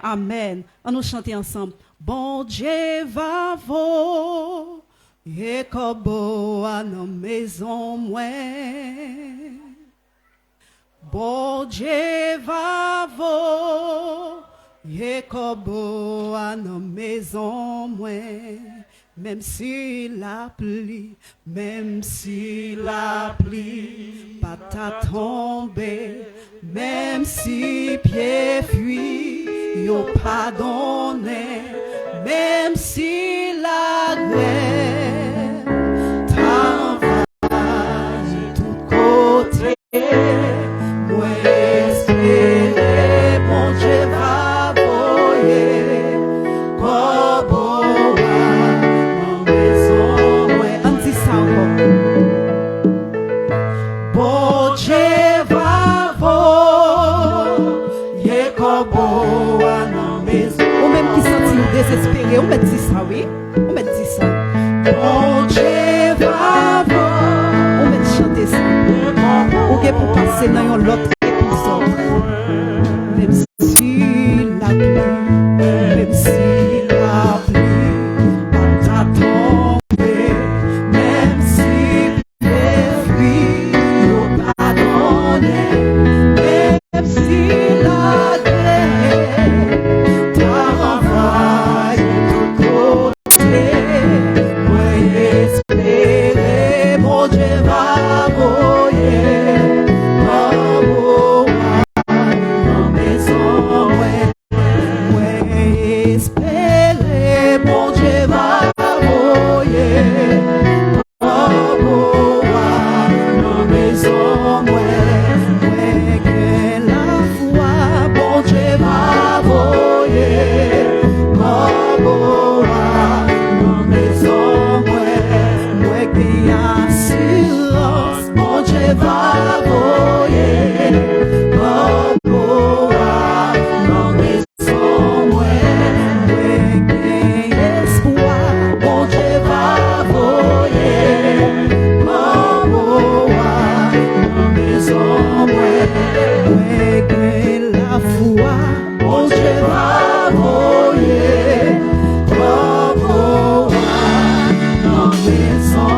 Speaker 5: Amen. On nous chanter ensemble. Bon Dieu va vous, et comme à nos maisons, moi. Bon Dieu va vous, et comme à nos maisons, moi. Même si la pluie pas t'a tombé, même si pied fuit, yo pardonné, même si la grève t'envahit tout côté, moi espérer, bon Dieu va voyer, bon Dieu va voyer comme à nos maisons. Ou même qui sentit désespéré, on me dit ça, oui. On me dit ça. Bon Dieu va voyer. On me dit chanter ça. Ou que pour passer dans l'autre épisode. Même si la pluie, même si la pluie, pas t'a tombé, même si même si la grève t'a renvoyé tout côté, moi espérer, mon Dieu va voyer, dans maison, moi espérer, mon Dieu va voyer, dans maison, moi. Va voyer, dans maison, espoir, bon Dieu va voyer, dans maison, la foi, bon Dieu va voyer, dans maison.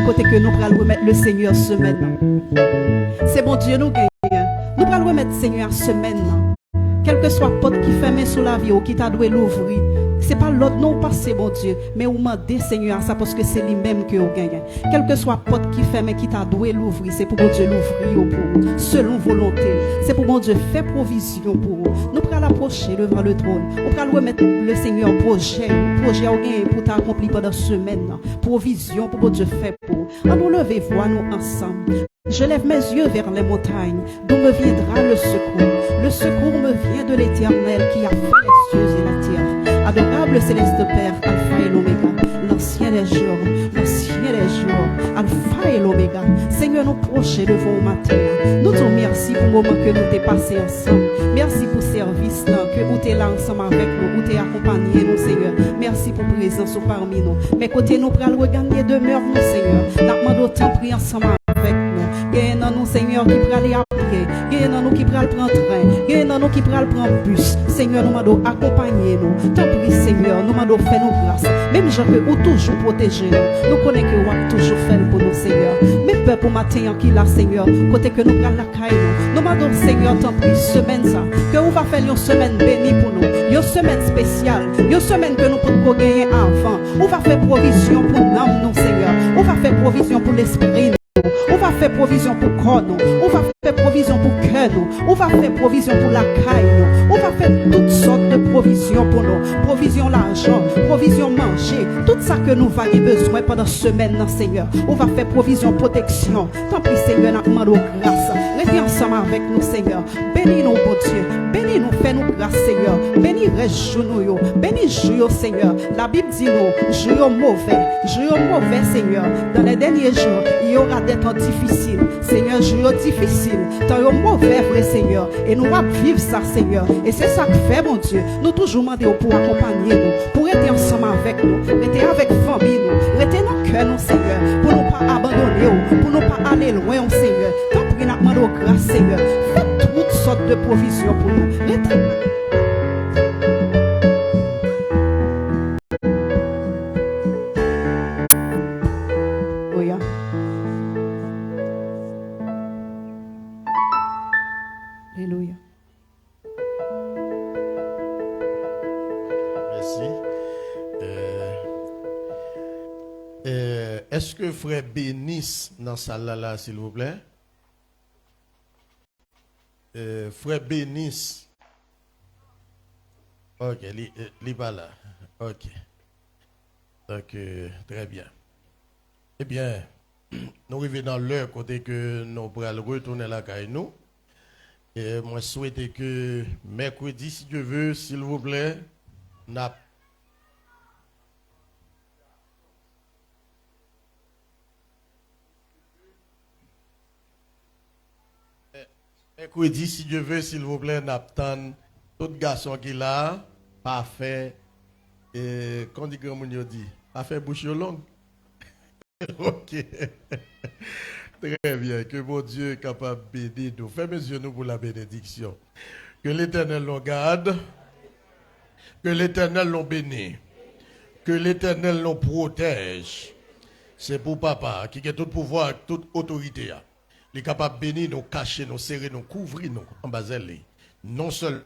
Speaker 5: Côté que nous allons remettre le Seigneur semaine. C'est bon Dieu nous gagne. Nous allons remettre le Seigneur semaine. Quel que soit porte qui ferme sous la vie ou qui t'a doué l'ouvrir. C'est pas l'autre non passé bon Dieu, mais ou mandé Seigneur ça parce que c'est lui-même que vous gagne. Quel que soit porte qui ferme qui t'a doué l'ouvrir, c'est pour bon Dieu l'ouvrir pour selon volonté. C'est pour bon Dieu faire provision pour vous. Nous allons approcher devant le trône. On allons remettre le Seigneur projet au gain pour t'accomplir pendant semaine. Provision pour bon Dieu faire pour. On nous lever voix nous ensemble. Je lève mes yeux vers les montagnes, d'où me viendra le secours. Le secours me vient de l'Éternel qui a fait les cieux et la terre. Adorable céleste Père, Alpha et l'Oméga, l'ancien des jours, Alpha et l'Oméga. Seigneur, nous proches devant au matin. Nous te remercions pour le moment que nous t'es passé ensemble. Merci pour le service que vous t'es là ensemble avec nous, vous t'es accompagné nous, Seigneur. Merci pour la présence parmi nous. Mais côté nous, pour regagner demeure nous, Seigneur. Nous demandons autant prier ensemble avec nous. Gagne nous, Seigneur, qui pour aller apprendre débarquer. Il y a nous qui pral prendre train. Il y a nous qui pral prendre bus. Seigneur, nous demandons accompagner nous. Tant pis, Seigneur, nous demandons faire nous grâce. Même gens que ou toujours protéger nous. Nous connaissons que vous toujours fait pour nous, Seigneur. Mais peuple matin qui là, Seigneur, côté que nous pral la caille nous. Nous demandons, Seigneur, tant pis, semaine ça, que vous va faire une semaine bénie pour nous. Une semaine spéciale. Une semaine que nous pouvons gagner avant. On va faire provision pour nous, Seigneur. On va faire provision pour l'esprit. On va faire provision pour corps nous. On va faire provision pour cœur nous. On va faire provision pour la caille nous. On va faire toutes sortes de provisions pour nous. Provision l'argent, provision manger, tout ça que nous avons besoin pendant semaine, Seigneur. On va faire provision protection. Tant pis, Seigneur, nous demandons grâce. Restez ensemble avec nous, Seigneur. Bénis-nous, bon Dieu. Bénis-nous, fais-nous grâce, Seigneur. Bénis reste nous, bénis jour, Seigneur. La Bible dit nous, jour mauvais, Seigneur. Dans les derniers jours, il y aura des temps difficiles. Seigneur, jour difficile. Temps mauvais, vrai, Seigneur. Et nous allons vivre ça, Seigneur. Et c'est ça que fait, mon Dieu. Nous toujours demandons pour accompagner nous, pour être ensemble avec nous, rester avec famille nous, rester dans le cœur, nous, Seigneur, pour ne pas abandonner, pour ne pas aller loin, Seigneur. Tant pis, nous demandons grâce, Seigneur. Faites toutes sortes de provisions pour nous. Alléluia.
Speaker 1: Merci. Est-ce que frère bénisse dans sa là, s'il vous plaît? Frère bénisse. Ok, il n'est pas là. Ok. Donc, très bien. Eh bien, nous arrivons dans l'heure côté que nous pourrons retourner la caille nous. Et moi, je souhaite que mercredi, si Dieu veut, s'il vous plaît, mercredi, si Dieu veut, s'il vous plaît, n'attend tout garçon qui là, parfait, et quand dit grand monde dit, parfait bouche longue. Ok. Très bien, que mon Dieu est capable de bénir nous. Fermez les yeux nous pour la bénédiction. Que l'Éternel nous garde, que l'Éternel nous bénisse, que l'Éternel nous protège. C'est pour papa qui a tout pouvoir, toute autorité. Il est capable de bénir nous, cacher nous, serrer nous, couvrir nous, en bas. Non seul